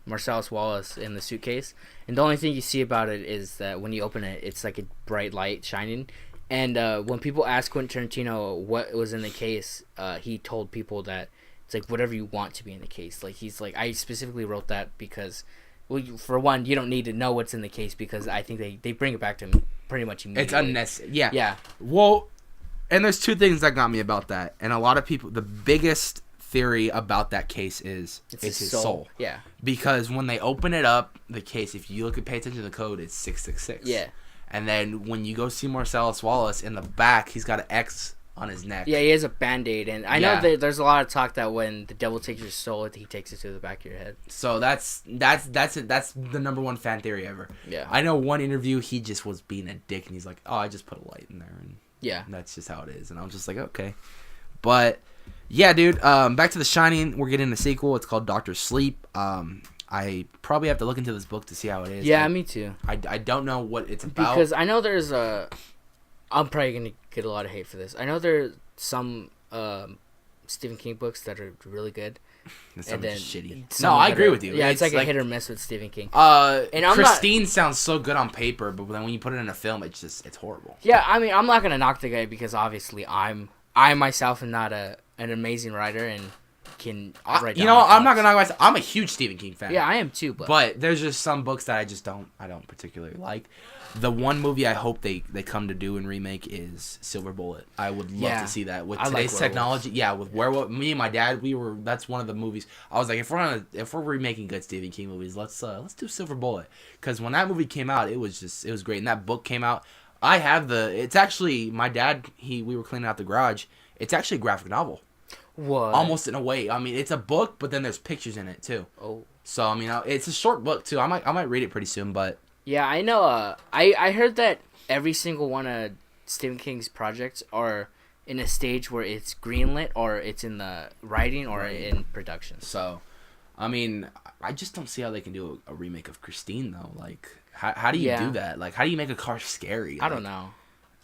Marcellus Wallace in the suitcase, and the only thing you see about it is that when you open it, it's like a bright light shining. And when people ask Quentin Tarantino what was in the case, he told people that it's like whatever you want to be in the case. Like he's like, I specifically wrote that because, well, for one, you don't need to know what's in the case, because I think they bring it back to him pretty much immediately. It's unnecessary. Yeah. Yeah. Well, and there's two things that got me about that, and a lot of people, the biggest theory about that case is it's his soul. Yeah. Because when they open it up, the case, if you pay attention to the code, it's 666. Yeah. And then when you go see Marcellus Wallace, in the back, he's got an X on his neck. Yeah, he has a Band-Aid, and I know that there's a lot of talk that when the devil takes your soul, he takes it to the back of your head. So that's the number one fan theory ever. Yeah. I know one interview, he just was being a dick, and he's like, oh, I just put a light in there, and yeah, that's just how it is. And I was just like, okay. But yeah, dude, back to The Shining. We're getting a sequel. It's called Doctor Sleep. I probably have to look into this book to see how it is. Yeah, me too. I don't know what it's about. Because I know there's I'm probably going to get a lot of hate for this. I know there's some Stephen King books that are really good. And then shitty. No, I agree with you. Yeah, it's like a hit or miss with Stephen King. And Christine sounds so good on paper, but then when you put it in a film, it's horrible. Yeah, I mean, I'm not going to knock the guy because obviously I myself am not an amazing writer and can write down I'm not gonna myself. I'm a huge Stephen King fan. Yeah, I am too. But there's just some books that I don't particularly like. The one movie I hope they come to do and remake is Silver Bullet. I would love to see that with today's technology. Yeah, with Werewolf. Me and my dad, that's one of the movies. I was like, if we're remaking good Stephen King movies, let's do Silver Bullet. Because when that movie came out, it was great. And that book came out. I have it's actually my dad. We were cleaning out the garage. It's actually a graphic novel. What? Almost in a way. I mean, it's a book, but then there's pictures in it too. Oh. So I mean, it's a short book too. I might read it pretty soon, but. Yeah, I know. I heard that every single one of Stephen King's projects are in a stage where it's greenlit or it's in the writing or in production. So, I mean, I just don't see how they can do a remake of Christine though. Like, how do you do that? Like, how do you make a car scary? I don't know.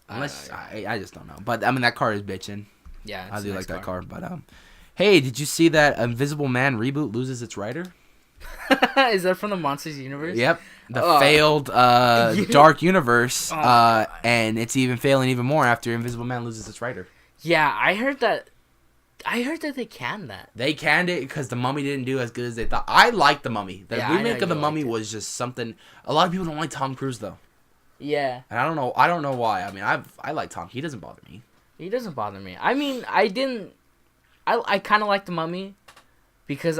Unless I just don't know. But I mean, that car is bitchin'. Yeah, I do like that car. But hey, did you see that Invisible Man reboot loses its writer? Is that from the Monsters universe? Yep. The failed Dark Universe, and it's even failing even more after Invisible Man loses its writer. Yeah, I heard that they canned that. They canned it because The Mummy didn't do as good as they thought. I like The Mummy. The remake of The Mummy was just something. A lot of people don't like Tom Cruise though. Yeah. And I don't know why. I mean, I like Tom. He doesn't bother me. He doesn't bother me. I mean, I kind of like The Mummy because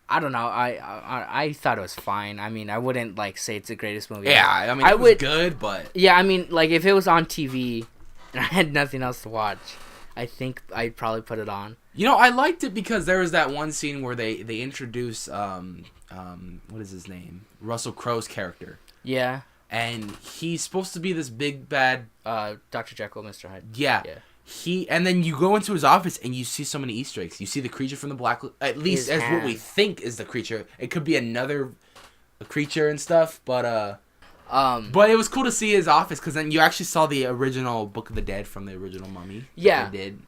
I don't know. I thought it was fine. I mean, I wouldn't like say it's the greatest movie. Yeah, I mean, it was good, but yeah, I mean, like if it was on TV and I had nothing else to watch, I think I'd probably put it on. You know, I liked it because there was that one scene where they introduce what is his name? Russell Crowe's character. Yeah. And he's supposed to be this big bad Dr. Jekyll, Mr. Hyde. Yeah. And then you go into his office and you see so many Easter eggs. You see the creature from the Black, at least as what we think is the creature. It could be another creature and stuff, but it was cool to see his office because then you actually saw the original Book of the Dead from the original Mummy. Yeah, they did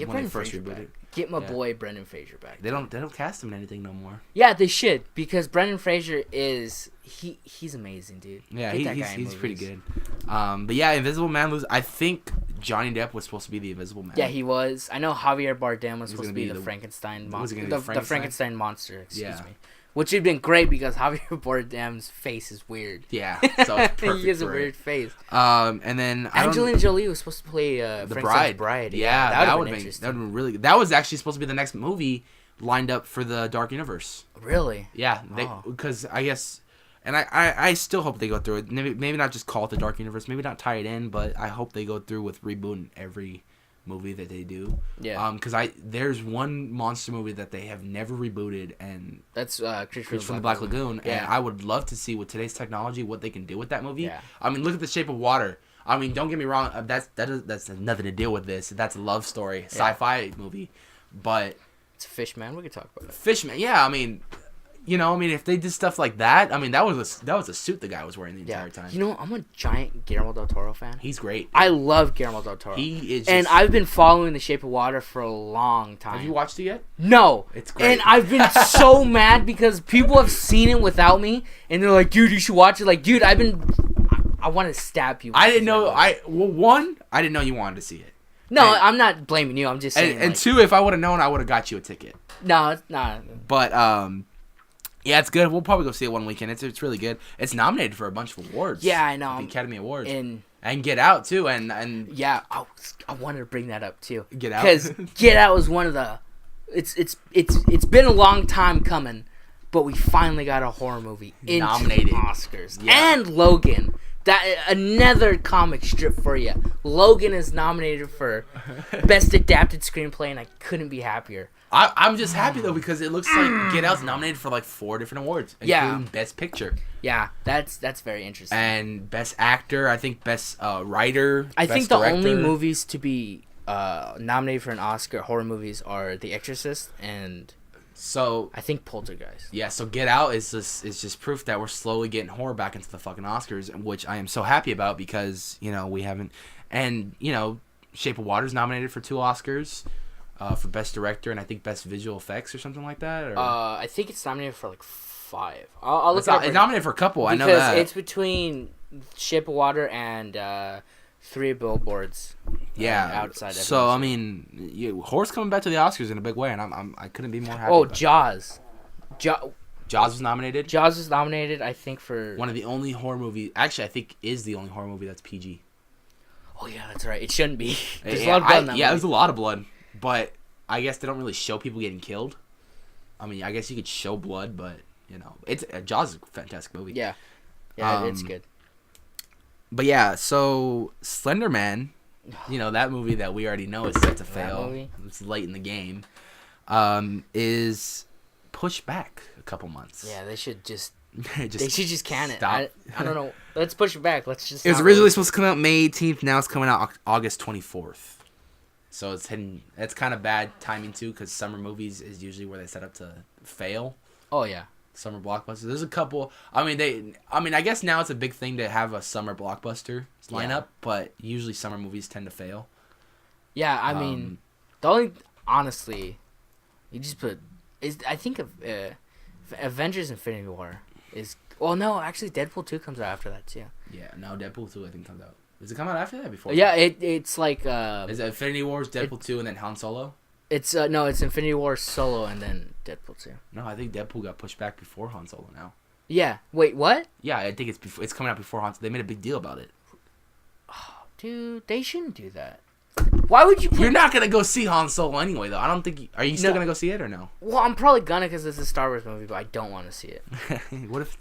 when they first rebooted. Get my boy Brendan Fraser back. They don't cast him in anything no more. Yeah, they should because Brendan Fraser is he's amazing, dude. Yeah, he's pretty good. But yeah, Invisible Man I think Johnny Depp was supposed to be the Invisible Man. Yeah, he was. I know Javier Bardem was supposed to be the Frankenstein monster. The Frankenstein monster. Excuse me. which would have been great because Javier Bardem's face is weird. Yeah, so it's perfect. He has a for it. weird face. And then Angelina Jolie was supposed to play the bride. Yeah, that would would have been interesting. that would been really. That was actually supposed to be the next movie lined up for the Dark Universe. Really? Yeah, Oh. because I guess, and I still hope they go through it. Maybe not just call it the Dark Universe. Maybe not tie it in, but I hope they go through with rebooting every movie that they do. Yeah. Because there's one monster movie that they have never rebooted, and That's Creature from the Black Lagoon. Yeah. And I would love to see with today's technology what they can do with that movie. Yeah. I mean, look at The Shape of Water. I mean, don't get me wrong. That's nothing to deal with this. That's a love story, sci-fi movie, but It's Fishman. We could talk about it. Fishman. Yeah, I mean, if they did stuff like that, I mean, that was a suit the guy was wearing the entire time. You know, I'm a giant Guillermo del Toro fan. He's great. I love Guillermo del Toro. He is. And I've been following The Shape of Water for a long time. Have you watched it yet? No. It's great. And I've been so mad because people have seen it without me, and they're like, dude, you should watch it. Like, dude, I want to stab people. I didn't know. I didn't know you wanted to see it. No, and- I'm not blaming you. I'm just saying. And two, if I would have known, I would have got you a ticket. No, it's not. But yeah, it's good. We'll probably go see it one weekend. It's really good. It's nominated for a bunch of awards. Yeah, I know. The Academy Awards. And Get Out too. And yeah, I wanted to bring that up too. Get Out? Because Get Out was one of the. It's been a long time coming, but we finally got a horror movie Nominated. into Oscars. Yeah. And Logan. That another comic strip for you. Logan is nominated for Best Adapted Screenplay, and I couldn't be happier. I'm just happy though because it looks like Get Out's nominated for like 4 different awards, including Best Picture Yeah, that's very interesting. and Best Actor. I think Best Writer. I Best think the Director. only movies to be nominated for an Oscar, horror movies, are The Exorcist and So I think Poltergeist. yeah, so Get Out is just proof that we're slowly getting horror back into the fucking Oscars, which I am so happy about because we haven't, and Shape of Water's nominated for 2 Oscars, for Best Director and I think Best Visual Effects or something like that. Or, I think it's nominated for like 5. I'll look it's, it up. it's nominated for a couple. I know because that. it's between Shape of Water and 3 Billboards. Yeah, outside. So I mean, horror's coming back to the Oscars in a big way, and I couldn't be more happy. Oh, about it. Jaws. Jaws was nominated. Jaws was nominated, I think, for One of the only horror movies. Actually, I think is the only horror movie that's PG. Oh yeah, that's right. It shouldn't be. There's Yeah, a lot of blood in that movie. there's a lot of blood, but I guess they don't really show people getting killed. I mean, I guess you could show blood, but it's Jaws is a fantastic movie. Yeah, it's good. But yeah, so Slender Man, that movie that we already know is set to fail. movie? It's late in the game. Is pushed back a couple months. Yeah, they should just They should just can it. stop. I don't know. Let's push it back. Let's just. It was not originally really- supposed to come out May 18th. Now it's coming out August 24th. So it's heading. That's kind of bad timing too, because summer movies is usually where they set up to fail. Oh yeah. Summer blockbusters. There's a couple. I mean, I guess now it's a big thing to have a summer blockbuster lineup, Yeah. but usually summer movies tend to fail. Yeah, I mean, the only honestly, you just put is I think of Avengers: Infinity War is. Well, no, actually, Deadpool 2 comes out after that too. Yeah. No, Deadpool 2 I think comes out. Does it come out after that? Before? Yeah, it's like Is it Infinity Wars, Deadpool 2, and then Han Solo? it's no, it's Infinity War Solo and then Deadpool 2. No, I think Deadpool got pushed back before Han Solo now. Yeah. Wait, what? Yeah, I think it's coming out before Han Solo. They made a big deal about it. Dude, they shouldn't do that. Why would you? You're not gonna go see Han Solo anyway, though. I don't think. Are you still No. gonna go see it or no? Well, I'm probably gonna because it's a Star Wars movie, but I don't want to see it. What if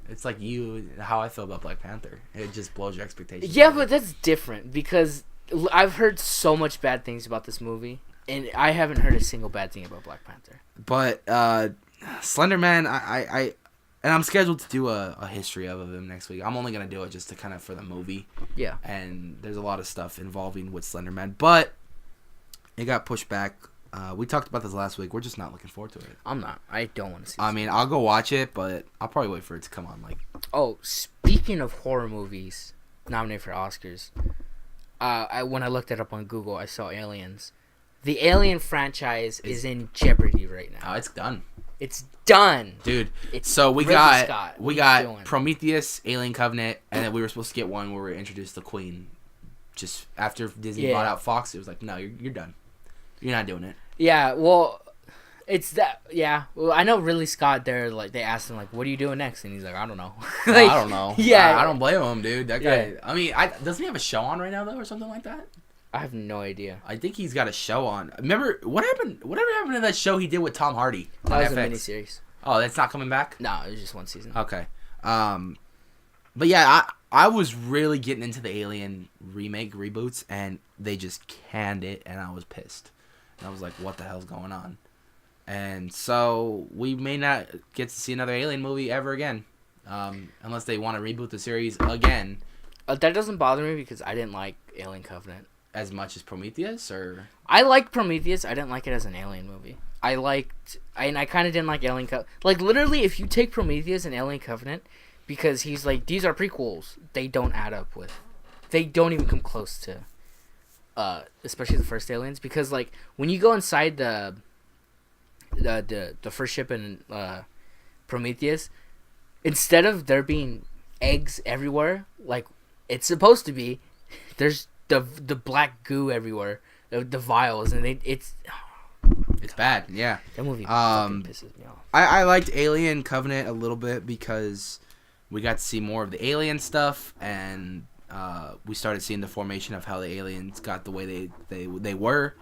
it's like you, how I feel about Black Panther? It just blows your expectations. Yeah, but that's different because I've heard so much bad things about this movie, and I haven't heard a single bad thing about Black Panther. But Slender Man, and I'm scheduled to do a history of him next week. I'm only gonna do it just to kind of for the movie. Yeah. And there's a lot of stuff involving with Slender Man, but it got pushed back. We talked about this last week. We're just not looking forward to it. I'm not. I don't want to see I mean, I'll go watch it, but I'll probably wait for it to come on. Oh, speaking of horror movies nominated for Oscars, when I looked it up on Google, I saw Aliens. The Alien franchise is in jeopardy right now. Oh, it's done, It's done. dude. It's So we Ridley got Scott. we What are you got doing? Prometheus, Alien Covenant, and then we were supposed to get one where we introduced the Queen. Just after Disney Yeah. bought out Fox, it was like, no, you're done. You're not doing it. Yeah, well, It's that, yeah. Well, I know Ridley Scott. They asked him like, "What are you doing next?" And he's like, "I don't know." I don't know. Yeah, I don't blame him, dude. That guy. Yeah. I mean, doesn't he have a show on right now though, or something like that? I have no idea. I think he's got a show on. Remember what happened? Whatever happened to that show he did with Tom Hardy on That was FX? a miniseries. Oh, that's not coming back. No, it was just one season. Okay. But yeah, I was really getting into the Alien reboots, and they just canned it, and I was pissed. And I was like, what the hell's going on? And so we may not get to see another Alien movie ever again, unless they want to reboot the series again. That doesn't bother me because I didn't like Alien Covenant As much as Prometheus, or I liked Prometheus. I didn't like it as an Alien movie. I kind of didn't like Alien Covenant. Like, literally, if you take Prometheus and Alien Covenant, because he's like, these are prequels, they don't add up with. They don't even come close to, especially the first Aliens. Because, like, when you go inside the first ship in Prometheus, instead of there being eggs everywhere, like it's supposed to be, there's the black goo everywhere, the vials, and it's bad. Yeah. that movie fucking pisses me off. I liked Alien Covenant a little bit because we got to see more of the alien stuff, and we started seeing the formation of how the aliens got the way they were.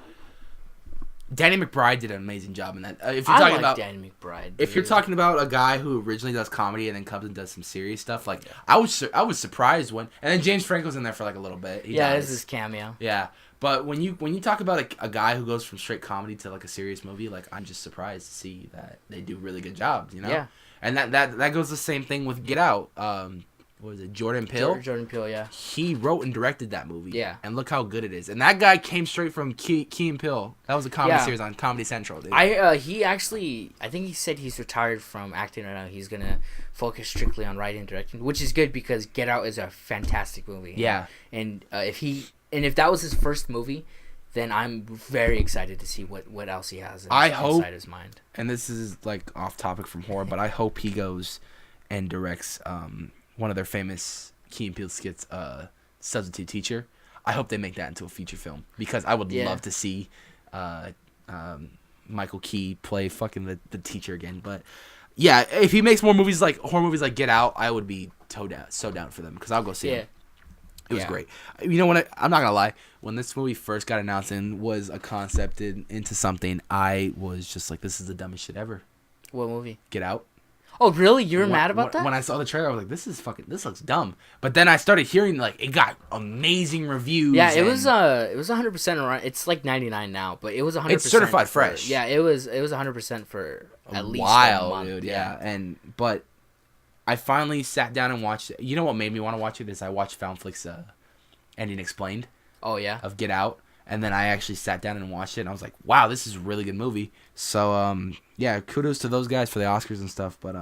Danny McBride did an amazing job in that. If you're talking about Danny McBride, if you're talking about a guy who originally does comedy and then comes and does some serious stuff, like I was surprised when, and then James Franco's in there for like a little bit. He dies. this is cameo. Yeah, but when you talk about a guy who goes from straight comedy to like a serious movie, like I'm just surprised to see that they do really good jobs, you know? Yeah. And that goes the same thing with Get Out. What was it, Jordan Peele? Jordan Peele, yeah. He wrote and directed that movie. Yeah. And look how good it is. And that guy came straight from Key and Peele. That was a comedy series on Comedy Central, dude. I think he said he's retired from acting right now. He's gonna focus strictly on writing and directing, which is good because Get Out is a fantastic movie. Yeah. And if that was his first movie, then I'm very excited to see what else he has inside his mind. And this is like off topic from horror, but I hope he goes and directs one of their famous Key and Peele skits, Substitute Teacher. I hope they make that into a feature film because I would love to see Michael Key play fucking the teacher again. But yeah, if he makes more movies like horror movies like Get Out, I would be so down for them because I'll go see it. It was great. You know what? I'm not gonna lie. When this movie first got announced and was a concept into something, I was just like, "This is the dumbest shit ever." What movie? Get Out. Oh, really? You were mad about that? When I saw the trailer, I was like, this looks dumb. But then I started hearing, like, it got amazing reviews. Yeah, it was 100% around. It's like 99 now, but it was 100%. It's certified fresh. Yeah, it was 100% for at least a month. Dude. Yeah. But I finally sat down and watched it. You know what made me want to watch it is I watched Foundflix Ending Explained. Oh, yeah? Of Get Out. And then I actually sat down and watched it, and I was like, wow, this is a really good movie. So, yeah, kudos to those guys for the Oscars and stuff. But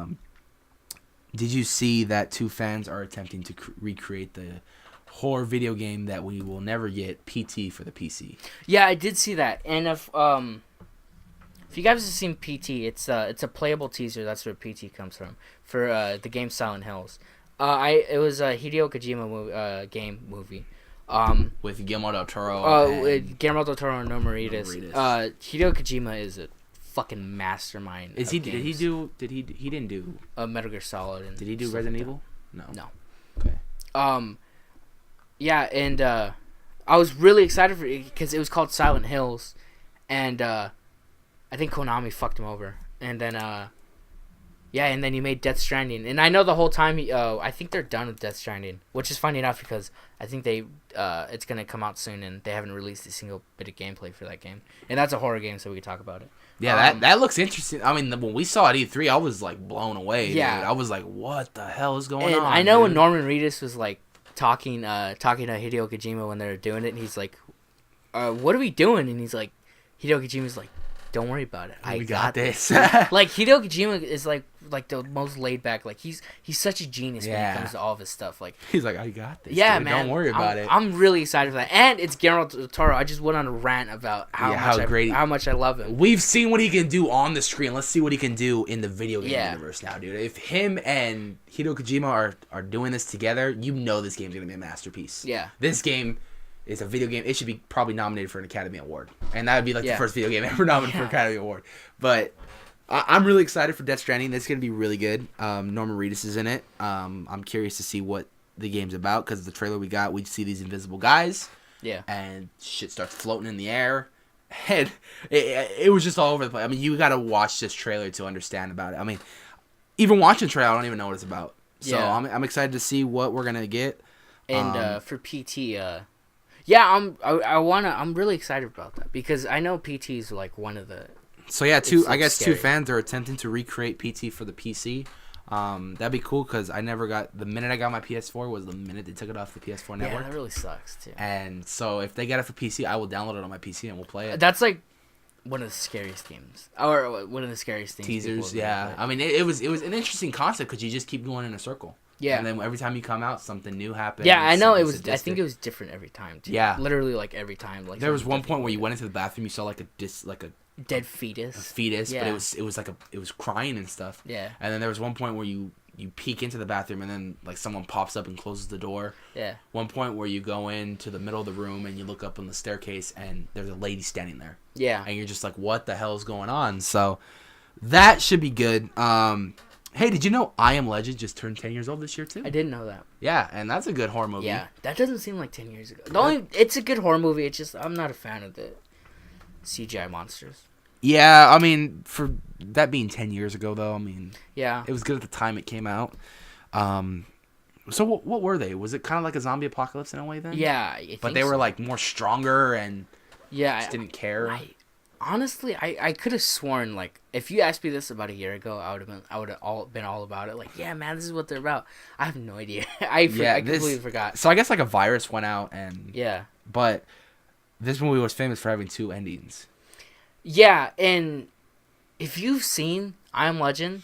did you see that two fans are attempting to recreate the horror video game that we will never get, PT, for the PC? Yeah, I did see that. And if you guys have seen PT, it's a playable teaser. That's where PT comes from, for the game Silent Hills. It was a Hideo Kojima game movie. With Guillermo del Toro. With Guillermo del Toro and Nomoritas. Hideo Kojima is a fucking mastermind. Is he? Games. He didn't do Metal Gear Solid. And did he do Resident Evil? No. Okay. Yeah, and I was really excited for it because it was called Silent Hills, and I think Konami fucked him over, and then and then he made Death Stranding, and I know the whole time I think they're done with Death Stranding, which is funny enough because I think it's gonna come out soon, and they haven't released a single bit of gameplay for that game, and that's a horror game, so we can talk about it. Yeah, that looks interesting. I mean, when we saw it at E3, I was like blown away. Yeah, dude. I was like, what the hell is going on? And I know dude? when Norman Reedus was like talking to Hideo Kojima when they were doing it, and he's like, "What are we doing?" And he's like, Hideo Kojima's like, "Don't worry about it. I got this." Like Hideo Kojima is like the most laid back. Like he's such a genius when it comes to all of his stuff. Like he's like, "I got this." Yeah, dude. man. Don't worry about it. I'm really excited for that, and it's Guillermo del Toro. I just went on a rant about how much I love him. We've seen what he can do on the screen. Let's see what he can do in the video game universe now, dude. If him and Hideo Kojima are doing this together, you know this game's gonna be a masterpiece. Yeah. This game is a video game. It should be probably nominated for an Academy Award, and that would be like the Yeah. first video game ever nominated for an Academy Award. But I'm really excited for Death Stranding. That's gonna be really good. Norman Reedus is in it. I'm curious to see what the game's about because the trailer we got, we see these invisible guys. Yeah. And shit starts floating in the air. And it was just all over the place. I mean, you got to watch this trailer to understand about it. I mean, even watching the trailer, I don't even know what it's about. So Yeah. I'm excited to see what we're gonna get. And for PT, I'm really excited about that because I know PT is like one of the. So yeah, It's, like, two scary. fans are attempting to recreate PT for the PC. That'd be cool because I never got the minute I got my PS4 was the minute they took it off the PS4 network. Yeah, that really sucks too. And so if they get it for PC, I will download it on my PC and we'll play it. That's like one of the scariest games, or one of the scariest things. Teasers, people yeah. have I mean, it was an interesting concept because you just keep going in a circle. Yeah. And then every time you come out, something new happens. Yeah, I know it something was. I think sadistic. it was different every time. Too. Yeah. Literally, like every time. Like There was one something point where you different. went into the bathroom, you saw like a Dead fetus. fetus, Yeah. but it was crying and stuff. Yeah. And then there was one point where you peek into the bathroom and then like someone pops up and closes the door. Yeah. One point where you go into the middle of the room and you look up on the staircase and there's a lady standing there. Yeah. And you're just like, what the hell is going on? So that should be good. Hey, did you know I Am Legend just turned 10 years old this year too? I didn't know that. Yeah, and that's a good horror movie. Yeah, that doesn't seem like 10 years ago. It's a good horror movie. It's just I'm not a fan of the CGI monsters. Yeah, I mean, for that being 10 years ago though, I mean, Yeah. it was good at the time it came out. So what were they? Was it kind of like a zombie apocalypse in a way then? Yeah. But they were like more stronger and yeah, just didn't care. Honestly, I could have sworn like if you asked me this about a year ago, I would have been all about it. Like, yeah, man, this is what they're about. I have no idea. I completely forgot. So I guess like a virus went out and Yeah. But this movie was famous for having two endings. Yeah, and if you've seen I Am Legend,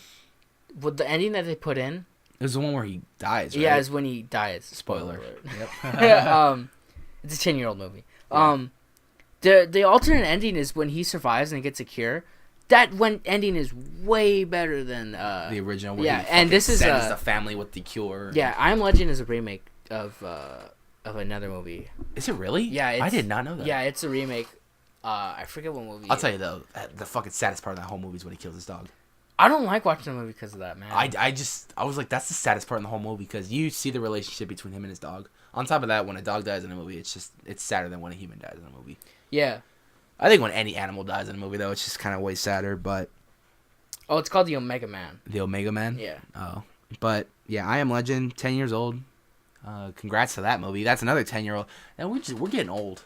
with the ending that they put in, It was the one where he dies, right? yeah, is when he dies. Spoiler. Yep. It's a 10-year-old movie. The alternate ending is when he survives and gets a cure. That ending is way better than The original where yeah, he and this is sends the family with the cure. yeah, I Am Legend is a remake of another movie. Is it really? Yeah, I did not know that. Yeah, it's a remake. I forget what movie. I'll tell you though, the fucking saddest part of that whole movie is when he kills his dog. I don't like watching the movie because of that, man. I was like, that's the saddest part in the whole movie because you see the relationship between him and his dog. On top of that, when a dog dies in a movie, it's sadder than when a human dies in a movie. Yeah. I think when any animal dies in a movie though, it's just kind of way sadder. But Oh, it's called The Omega Man. the Omega Man. Yeah. Oh, but yeah, I Am Legend, 10 years old. Congrats to that movie. That's another 10-year-old. And we're getting old.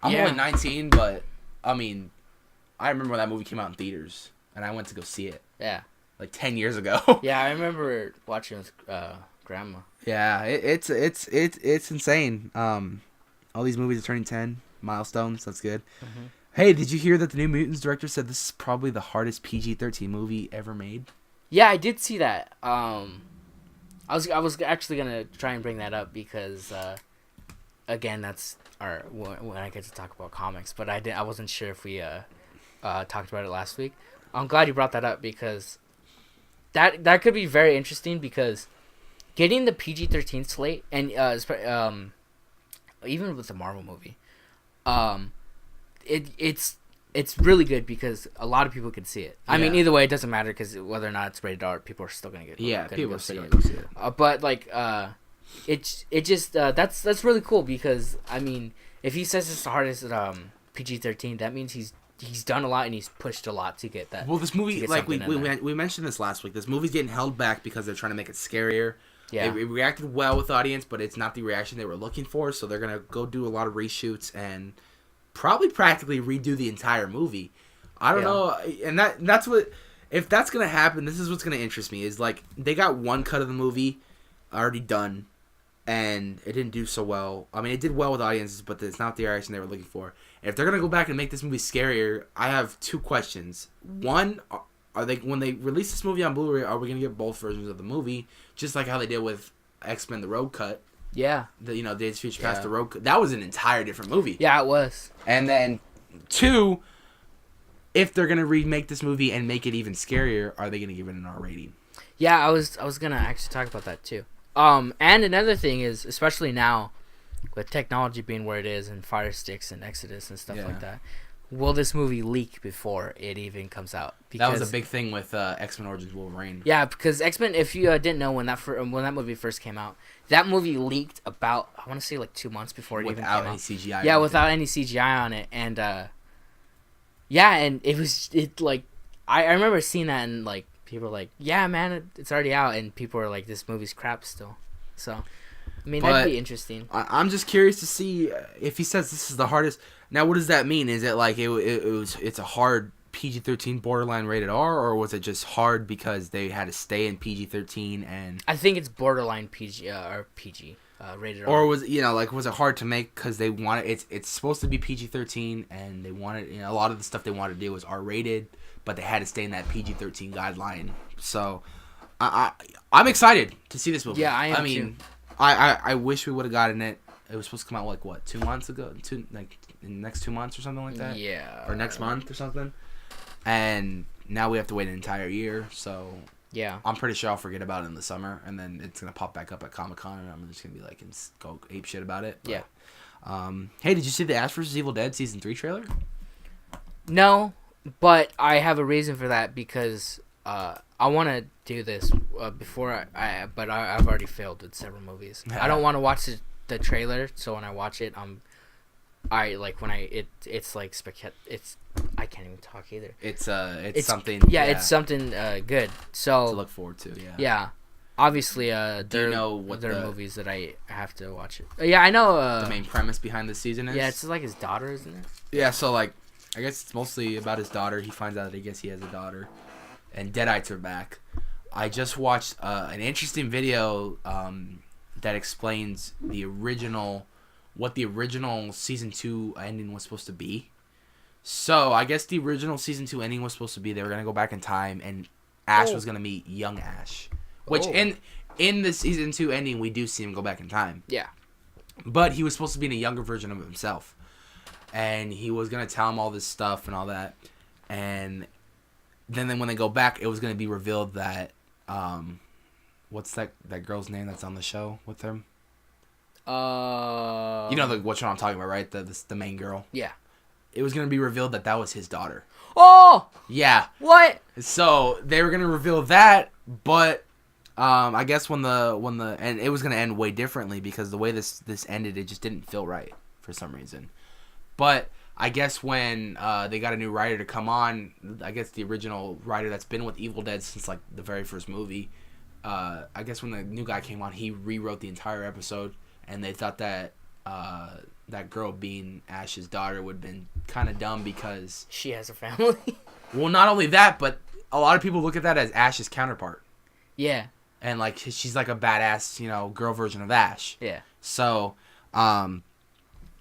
I'm Yeah. only 19, but I mean, I remember when that movie came out in theaters, and I went to go see it Yeah. like 10 years ago. Yeah, I remember watching with grandma. Yeah, it's insane. All these movies are turning 10 milestones. That's good. Mm-hmm. Hey, did you hear that the New Mutants director said this is probably the hardest PG-13 movie ever made? Yeah, I did see that. I was actually gonna try and bring that up because, again, that's when I get to talk about comics. But I wasn't sure if we talked about it last week. I'm glad you brought that up because that could be very interesting because getting the PG-13 slate and even with the Marvel movie, it's really good because a lot of people can see it. I mean, Yeah. either way, it doesn't matter because whether or not it's rated R, people are still gonna get. Yeah, gonna people go are still see gonna it. go see it. But like, that's really cool because I mean, if he says it's the hardest PG-13, that means he's done a lot and he's pushed a lot to get that. Well, this movie, get like something in there. we mentioned this last week. This movie's getting held back because they're trying to make it scarier. Yeah. It reacted well with the audience, but it's not the reaction they were looking for. So they're gonna go do a lot of reshoots and probably practically redo the entire movie. I don't know, and that's what. If that's gonna happen, this is what's gonna interest me. Is like they got one cut of the movie already done, and it didn't do so well. I mean, it did well with audiences, but it's not the reaction they were looking for. And if they're gonna go back and make this movie scarier, I have two questions. One, are they when they release this movie on Blu-ray, are we gonna get both versions of the movie, just like how they did with X-Men: The Road Cut? Yeah. Days of Future Past, The Road Cut. That was an entire different movie. Yeah, it was. And then, two, if they're gonna remake this movie and make it even scarier, are they gonna give it an R rating? Yeah, I was gonna actually talk about that too. And another thing is, especially now, with technology being where it is and Fire Sticks and Exodus and stuff Yeah. like that, will this movie leak before it even comes out? That was a big thing with X-Men Origins Wolverine. Yeah, because X-Men, if you didn't know when that movie first came out, that movie leaked about, I want to say like 2 months before it even came Without out. any CGI. Yeah, without any CGI on it. And, and I remember seeing that and, like, people were like, yeah, man, it's already out. And people were like, this movie's crap still. So, I mean, that'd be interesting. I'm just curious to see if he says this is the hardest. Now, what does that mean? Is it like it's a hard PG-13 borderline rated R, or was it just hard because they had to stay in PG-13 and? I think it's borderline PG or PG rated R. Or was was it hard to make because they wanted it's supposed to be PG-13 and they wanted a lot of the stuff they wanted to do was R-rated, but they had to stay in that PG-13 guideline. So I'm excited to see this movie. Yeah, I am mean, too. I wish we would have gotten it. It was supposed to come out like what 2 months ago, in the next 2 months or something like that. Yeah. Or next month or something. And now we have to wait an entire year. So Yeah. I'm pretty sure I'll forget about it in the summer, and then it's gonna pop back up at Comic-Con, and I'm just gonna be like, go ape shit about it. But, Yeah. Hey, did you see the Ash vs. Evil Dead season 3 trailer? No, but I have a reason for that because I want to do this before but I've already failed with several movies. I don't want to watch the trailer, so when I watch it, it's like it's I can't even talk either. It's something. Yeah, it's something good. So to look forward to. Yeah. Yeah. Obviously, Do you know what there are the- movies that I have to watch it. Yeah, I know. The main premise behind the season is. Yeah, it's like his daughter, isn't it? Yeah, so like, I guess it's mostly about his daughter. He finds out that he has a daughter, and Deadites are back. I just watched an interesting video that explains what the original season 2 ending was supposed to be. So I guess the original season 2 ending was supposed to be they were gonna go back in time and Ash was gonna meet young Ash, which in the season 2 ending we do see him go back in time. Yeah. But he was supposed to be in a younger version of himself. And he was going to tell him all this stuff and all that. And then when they go back, it was going to be revealed that... what's that girl's name that's on the show with him? You know which one I'm talking about, right? The main girl. Yeah. It was going to be revealed that was his daughter. Oh! Yeah. What? So they were going to reveal that, but... I guess when the and it was gonna end way differently because the way this ended, it just didn't feel right for some reason. But I guess when they got a new writer to come on, I guess the original writer that's been with Evil Dead since like the very first movie, I guess when the new guy came on, he rewrote the entire episode, and they thought that that girl being Ash's daughter would have been kind of dumb because she has a family. Well, not only that, but a lot of people look at that as Ash's counterpart. Yeah. And, like, she's like a badass, girl version of Ash. Yeah. So, Oh,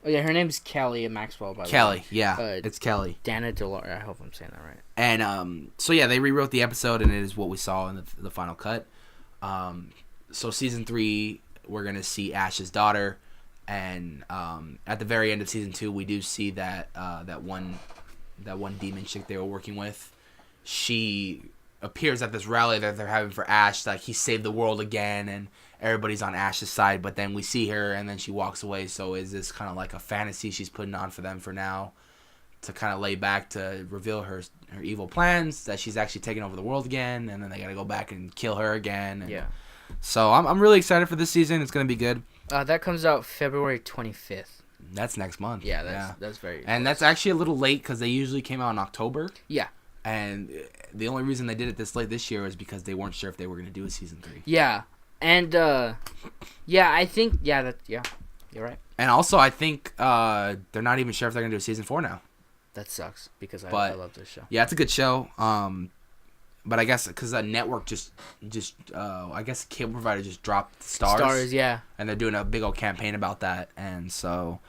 yeah, her name's Kelly Maxwell, by the way. Kelly, yeah. It's Kelly. Dana Delore. I hope I'm saying that right. And, so, yeah, they rewrote the episode, and it is what we saw in the final cut. So, season 3, we're going to see Ash's daughter. And at the very end of season 2, we do see that that one demon chick they were working with. She appears at this rally that they're having for Ash, like he saved the world again and everybody's on Ash's side, but then we see her and then she walks away. So is this kind of like a fantasy she's putting on for them for now to kind of lay back to reveal her evil plans, that she's actually taking over the world again, and then they gotta go back and kill her again. And yeah. So I'm really excited for this season. It's gonna be good. That comes out February 25th. That's next month. Yeah, that's very. And that's actually a little late because they usually came out in October. Yeah. And the only reason they did it this late this year is because they weren't sure if they were going to do a season 3. Yeah. And, I think, you're right. And also, I think they're not even sure if they're going to do a season 4 now. That sucks, because I love this show. Yeah, it's a good show. But I guess because the network I guess the cable provider just dropped Stars. Stars, yeah. And they're doing a big old campaign about that. And so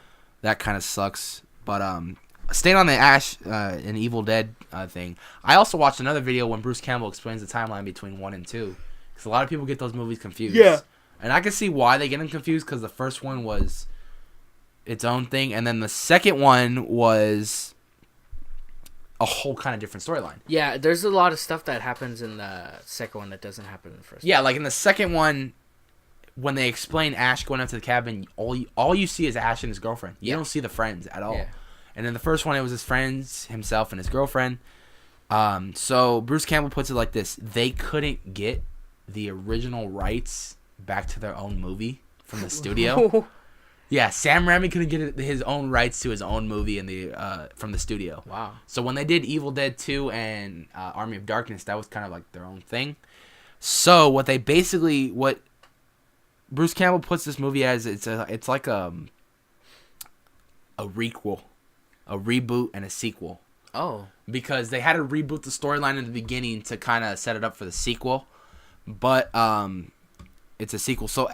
that kind of sucks. But, staying on the Ash and Evil Dead thing, I also watched another video when Bruce Campbell explains the timeline between 1 and 2. Because a lot of people get those movies confused. Yeah. And I can see why they get them confused, because the first one was its own thing, and then the second one was a whole kind of different storyline. Yeah, there's a lot of stuff that happens in the second one that doesn't happen in the first one. Yeah, like in the second one, when they explain Ash going up to the cabin, all you see is Ash and his girlfriend. You don't see the friends at all. Yeah. And in the first one, it was his friends, himself, and his girlfriend. So Bruce Campbell puts it like this: they couldn't get the original rights back to their own movie from the studio. Yeah, Sam Raimi couldn't get his own rights to his own movie from the studio. Wow. So when they did Evil Dead 2 and Army of Darkness, that was kind of like their own thing. So what Bruce Campbell puts this movie as, it's like a requel, a reboot, and a sequel. Oh. Because they had to reboot the storyline in the beginning to kind of set it up for the sequel, but it's a sequel. So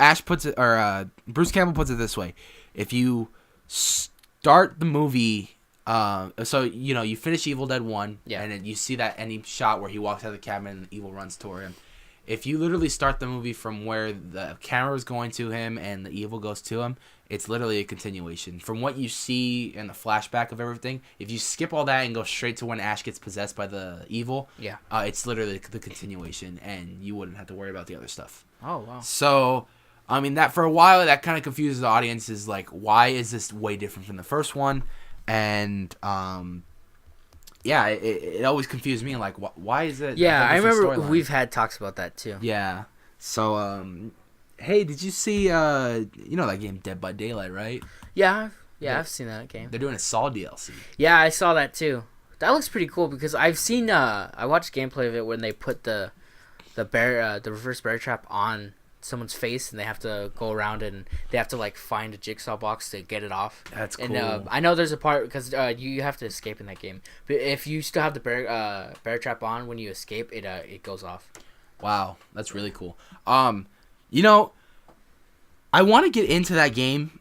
Bruce Campbell puts it this way: if you start the movie, so you finish Evil Dead 1, and then you see that ending shot where he walks out of the cabin and the evil runs toward him. If you literally start the movie from where the camera is going to him and the evil goes to him, it's literally a continuation. From what you see in the flashback of everything, if you skip all that and go straight to when Ash gets possessed by the evil, it's literally the continuation, and you wouldn't have to worry about the other stuff. Oh, wow. So, I mean, that for a while, that kind of confuses the audience, is like, why is this way different from the first one? And, it always confused me, like, why is it? Yeah, I remember we've had talks about that too. Yeah. So, hey, did you see, that game Dead by Daylight, right? Yeah, I've seen that game. They're doing a Saw DLC. Yeah, I saw that too. That looks pretty cool because I've seen, I watched gameplay of it when they put the reverse bear trap on someone's face, and they have to go around and they have to like find a jigsaw box to get it off. That's cool. And I know there's a part because you have to escape in that game, but if you still have the bear trap on when you escape, it goes off. Wow, that's really cool. I want to get into that game.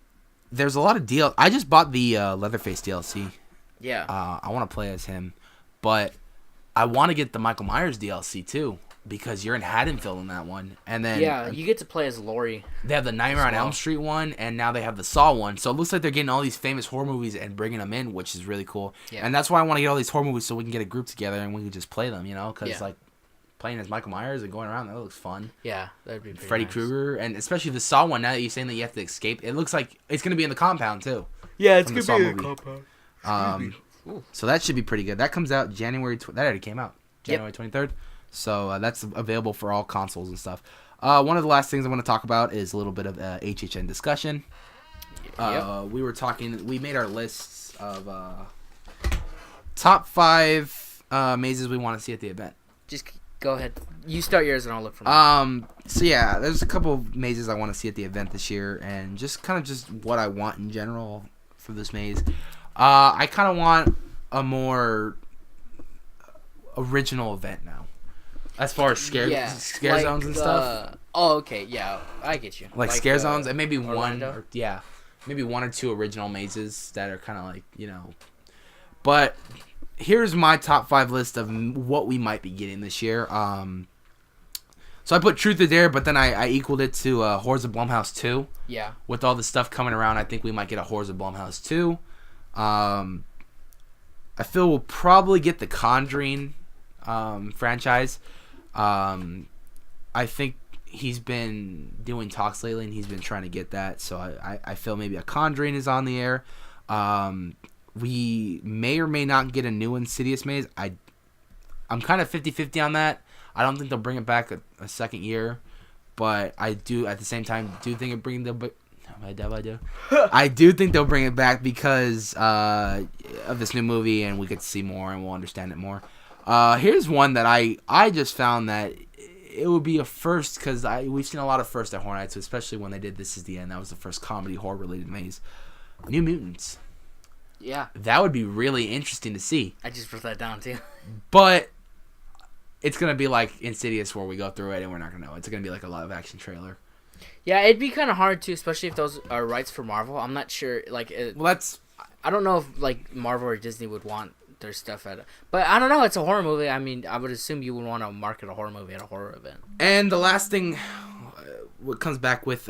There's a lot of deal. I just bought the Leatherface DLC. Yeah. I want to play as him, but I want to get the Michael Myers DLC too, because you're in Haddonfield in that one. And then you get to play as Laurie. They have the Nightmare on Elm Street one, and now they have the Saw one. So it looks like they're getting all these famous horror movies and bringing them in, which is really cool. Yeah. And that's why I want to get all these horror movies so we can get a group together and we can just play them, because like playing as Michael Myers and going around, that looks fun. Yeah, that'd be Freddy Krueger, and especially the Saw one. Now that you're saying that you have to escape, it looks like it's going to be in the compound too. Yeah, it's going to be in the compound. So that should be pretty good. That comes out January. That already came out January 23rd. So that's available for all consoles and stuff. One of the last things I want to talk about is a little bit of HHN discussion. We made our lists of top 5 mazes we want to see at the event. Just go ahead. You start yours and I'll look for mine. So yeah, there's a couple of mazes I want to see at the event this year, and just what I want in general for this maze. I kind of want a more original event now. As far as scare zones and stuff. Okay, yeah, I get you. Like scare zones, and maybe maybe 1 or 2 original mazes that are kind of like, But here's my top 5 list of what we might be getting this year. So I put Truth or Dare, but then I equaled it to Horrors of Blumhouse 2. Yeah. With all the stuff coming around, I think we might get a Horrors of Blumhouse 2. I feel we'll probably get the Conjuring franchise. I think he's been doing talks lately, and he's been trying to get that. So I feel maybe a Conjuring is on the air. We may or may not get a new Insidious maze. I'm kind of 50-50 on that. I don't think they'll bring it back a second year, but I do at the same time think it bring the. I do think they'll bring it back because of this new movie, and we get to see more and we'll understand it more. Here's one that I just found that it would be a first, because we've seen a lot of firsts at Horror Nights, especially when they did This Is the End. That was the first comedy horror related maze. New Mutants. Yeah. That would be really interesting to see. I just wrote that down too. But it's going to be like Insidious, where we go through it and we're not going to know. It's going to be like a live action trailer. Yeah, it'd be kind of hard too, especially if those are rights for Marvel. I'm not sure. I don't know if like Marvel or Disney would want their stuff at it. But I don't know. It's a horror movie. I mean, I would assume you would want to market a horror movie at a horror event. And the last thing, what comes back with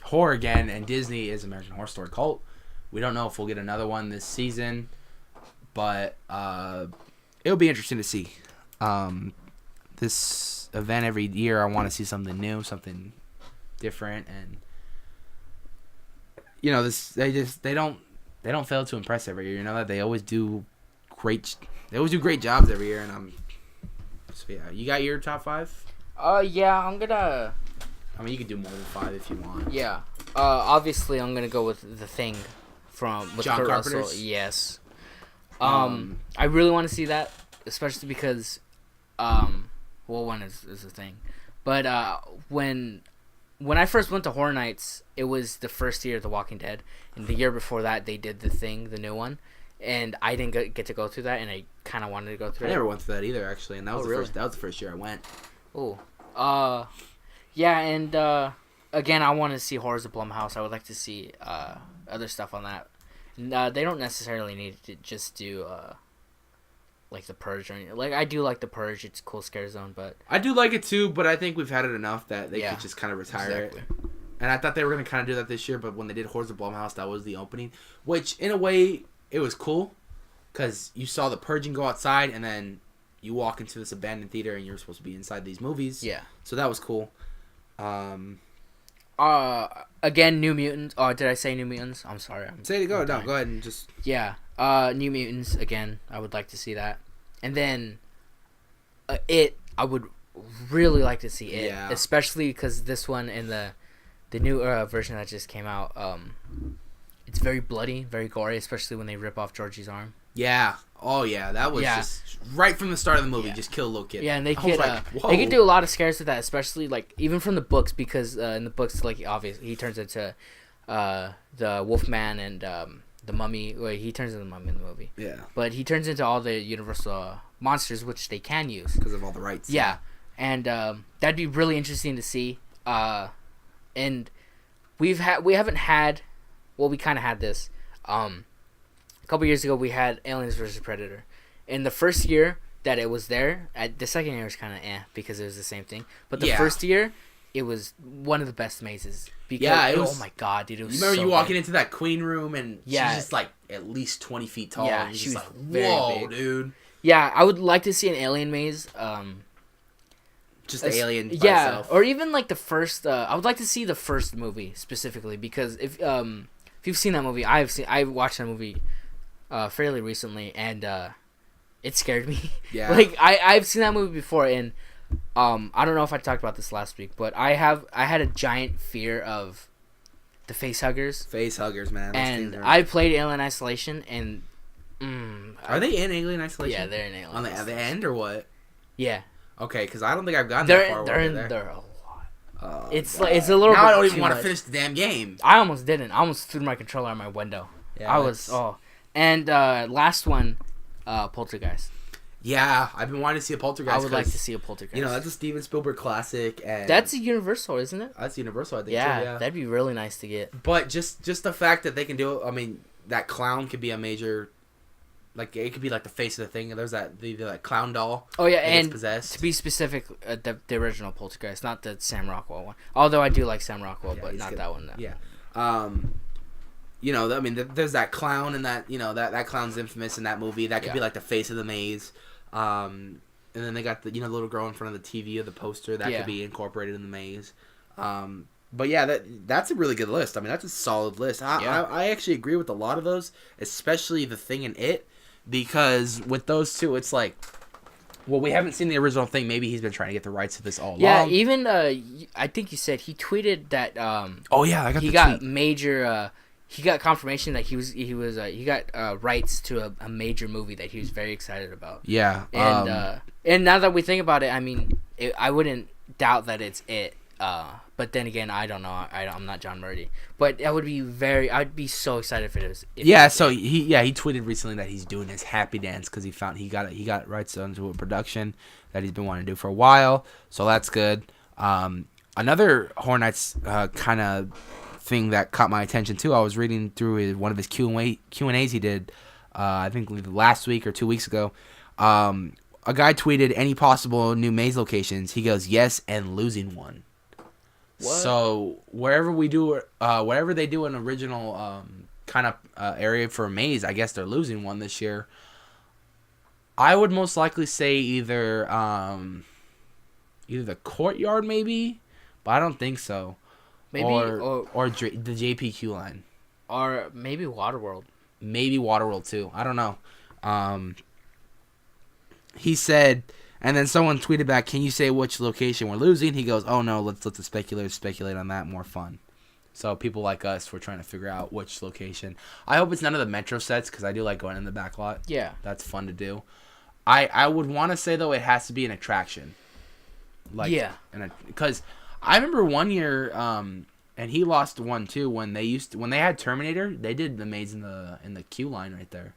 horror again, and Disney is American Horror Story Cult. We don't know if we'll get another one this season, but it'll be interesting to see. this event every year. I want to see something new, something different, and they don't fail to impress every year. You know that they always do great jobs every year, and so yeah. You got your top 5? Yeah, I'm gonna. I mean, you could do more than 5 if you want. Yeah. Obviously, I'm gonna go with The Thing with John Kurt Carpenter's? Russell. Yes. I really want to see that, especially because, one is The Thing, but when I first went to Horror Nights, it was the first year of The Walking Dead, and the year before that they did The Thing, the new one, and I didn't get to go through that, and I kind of wanted to go through it. I never went through that either, actually, and that was really? the first year I went. Oh. Yeah, and again, I want to see Horrors of Blumhouse. I would like to see other stuff on that. They don't necessarily need to just do like The Purge or anything. Like, I do like The Purge. It's a cool scare zone, but I do like it too, but I think we've had it enough that they could just kind of retire it. And I thought they were going to kind of do that this year, but when they did Horrors of Blumhouse, that was the opening, which in a way it was cool because you saw the purging go outside, and then you walk into this abandoned theater, and you're supposed to be inside these movies. Yeah. So that was cool. Again, New Mutants. Oh, did I say New Mutants? I'm sorry. Say it. Go ahead and just. Yeah. New Mutants again. I would like to see that, and then I would really like to see it, Yeah. especially because this one in the new version that just came out. It's very bloody, very gory, especially when they rip off Georgie's arm. Yeah. Oh yeah, that was just right from the start of the movie. Just kill a little kid. Yeah, and they I was could do a lot of scares with that, especially like even from the books, because in the books, like obviously he turns into the Wolfman and the Mummy. Wait, he turns into the Mummy in the movie. Yeah. But he turns into all the Universal monsters, which they can use because of all the rights. Yeah, and that'd be really interesting to see. And we haven't had. Well, we kind of had this. A couple years ago, we had Aliens vs. Predator. In the first year that it was there, the second year was kind of because it was the same thing. But the first year, it was one of the best mazes. Because, oh my god, dude! It was. You remember so you walking good. into that queen room and she's just like at least 20 feet tall. Yeah, and she just was like, very whoa, big. dude. Yeah, I would like to see an alien maze. Just the alien by itself. Or even like the first. I would like to see the first movie specifically because if you've seen that movie, I watched that movie fairly recently, and it scared me. Yeah. Like I've seen that movie before, and I don't know if I talked about this last week, but I had a giant fear of the face huggers. Face huggers, man. And I played Alien Isolation, and are they in Alien Isolation? Yeah, they're in Alien on Isolation. the end or what? Yeah. Okay, because I don't think I've gotten that far. They're a lot. It's a little. Now bit I don't even too want to much. finish the damn game. I almost didn't. I almost threw my controller out my window. Yeah, And last one, Poltergeist. Yeah, I've been wanting to see a Poltergeist. I would like to see a Poltergeist. You know, that's a Steven Spielberg classic, and that's a Universal, isn't it? That's Universal, I think. Yeah, too, yeah. that'd be really nice to get. But just the fact that they can do it. I mean, that clown could be a major. Like it could be like the face of the thing. There's the clown doll. Oh yeah, that and gets possessed. to be specific, the original Poltergeist, not the Sam Rockwell one. Although I do like Sam Rockwell, but not that one. No. Yeah. You know, I mean, there's that clown, and that that clown's infamous in that movie. That could be like the face of the maze. And then they got the little girl in front of the TV of the poster that could be incorporated in the maze. But yeah, that's a really good list. I mean, that's a solid list. I actually agree with a lot of those, especially The Thing and It, because with those two, it's like, well, we haven't seen the original Thing. Maybe he's been trying to get the rights to this all along. Yeah, even I think you said he tweeted that. Oh yeah, I got. He the got tweet. major. He got confirmation that he got rights to a major movie that he was very excited about. Yeah, and now that we think about it, I mean, I wouldn't doubt that it's it. But then again, I don't know. I'm not John Murdy, but I'd be so excited for this. Yeah, so he tweeted recently that he's doing his Happy Dance because he found he got rights onto a production that he's been wanting to do for a while. So that's good. Another Horror Nights kind of thing that caught my attention too. I was reading through one of his Q&As he did, I think last week or 2 weeks ago. A guy tweeted any possible new maze locations. He goes, yes, and losing one. What? So wherever they do an original kind of area for a maze, I guess they're losing one this year. I would most likely say either the Courtyard, maybe, but I don't think so. Maybe or the JPQ line, or maybe Waterworld. Maybe Waterworld too. I don't know. He said, and then someone tweeted back, "Can you say which location we're losing?" He goes, "Oh no, let's let the speculators speculate on that. More fun." So people like us, we're trying to figure out which location. I hope it's none of the Metro sets because I do like going in the back lot. Yeah, that's fun to do. I would want to say though it has to be an attraction. Like because I remember one year, and he lost one too when they had Terminator. They did the maze in the queue line right there.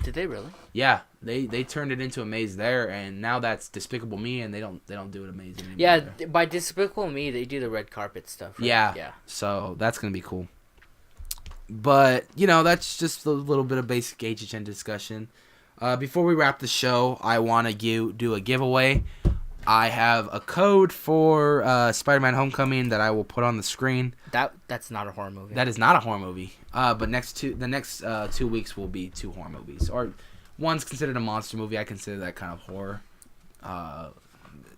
Did they really? Yeah, they turned it into a maze there, and now that's Despicable Me, and they don't do it a maze anymore. Yeah, by Despicable Me, they do the red carpet stuff. Right? Yeah. So that's gonna be cool. But that's just a little bit of basic HHN discussion. Before we wrap the show, I want to do a giveaway. I have a code for Spider-Man: Homecoming that I will put on the screen. That's not a horror movie. That is not a horror movie. But the next 2 weeks will be 2 horror movies. Or one's considered a monster movie. I consider that kind of horror.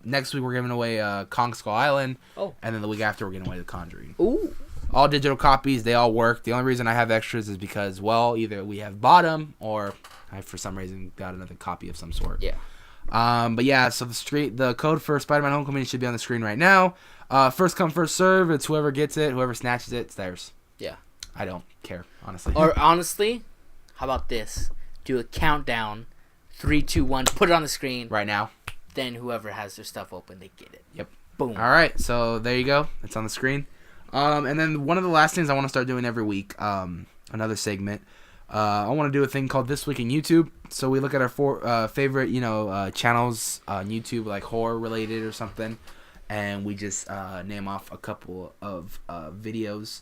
Next week we're giving away Kong Skull Island. Oh. And then the week after we're giving away The Conjuring. Ooh. All digital copies. They all work. The only reason I have extras is because, well, either we have bought them or I, for some reason, got another copy of some sort. Yeah. But yeah, so the code for Spider-Man: Homecoming should be on the screen right now. First come, first serve. It's whoever gets it, whoever snatches it, it's theirs. Yeah. I don't care, honestly. Or honestly, how about this? Do a countdown. 3, 2, 1. Put it on the screen right now. Then whoever has their stuff open, they get it. Yep. Boom. All right. So there you go. It's on the screen. And then one of the last things I want to start doing every week, another segment. I want to do a thing called This Week in YouTube. So we look at our 4 favorite, channels on YouTube, like horror related or something, and we just name off a couple of videos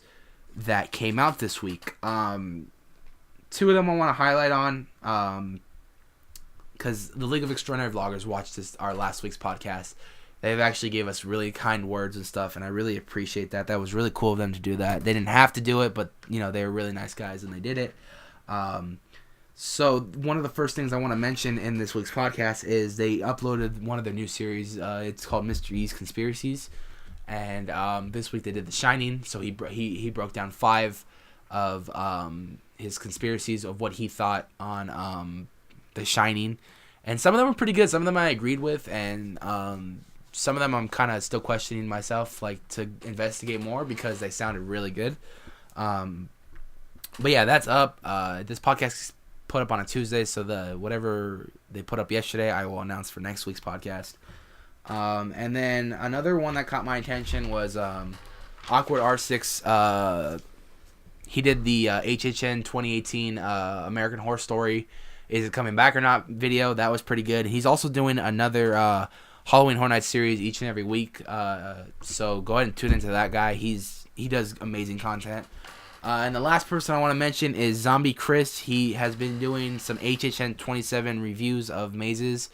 that came out this week. 2 of them I want to highlight on, because the League of Extraordinary Vloggers watched our last week's podcast. They've actually gave us really kind words and stuff, and I really appreciate that. That was really cool of them to do that. They didn't have to do it, but they were really nice guys and they did it. So one of the first things I want to mention in this week's podcast is they uploaded one of their new series. It's called Mr. E's Conspiracies, and this week they did The Shining. So he broke down 5 of his conspiracies of what he thought on The Shining, and some of them were pretty good. Some of them I agreed with, and some of them I'm kind of still questioning myself, like, to investigate more because they sounded really good. But yeah, that's up. This podcast is put up on a Tuesday, so whatever they put up yesterday, I will announce for next week's podcast. And then another one that caught my attention was Awkward R6. He did the HHN 2018 American Horror Story. Is it coming back or not video? That was pretty good. He's also doing another Halloween Horror Nights series each and every week. So go ahead and tune into that guy. He does amazing content. And the last person I want to mention is Zombie Chris. He has been doing some HHN 27 reviews of mazes.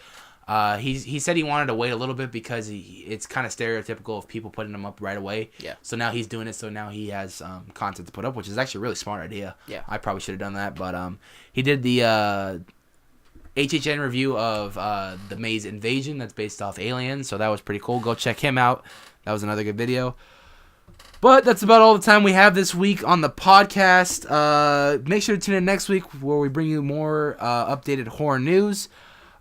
He said he wanted to wait a little bit because it's kind of stereotypical of people putting them up right away. Yeah. So now he's doing it. So now he has content to put up, which is actually a really smart idea. Yeah. I probably should have done that, but he did the HHN review of the Maze Invasion that's based off Aliens. So that was pretty cool. Go check him out. That was another good video. But that's about all the time we have this week on the podcast. Make sure to tune in next week where we bring you more updated horror news.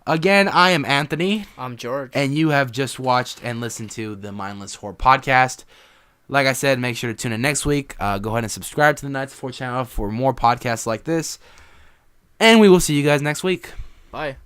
Again, I am Anthony. I'm George. And you have just watched and listened to the Mindless Horror Podcast. Like I said, make sure to tune in next week. Go ahead and subscribe to the Nights 4 channel for more podcasts like this. And we will see you guys next week. Bye.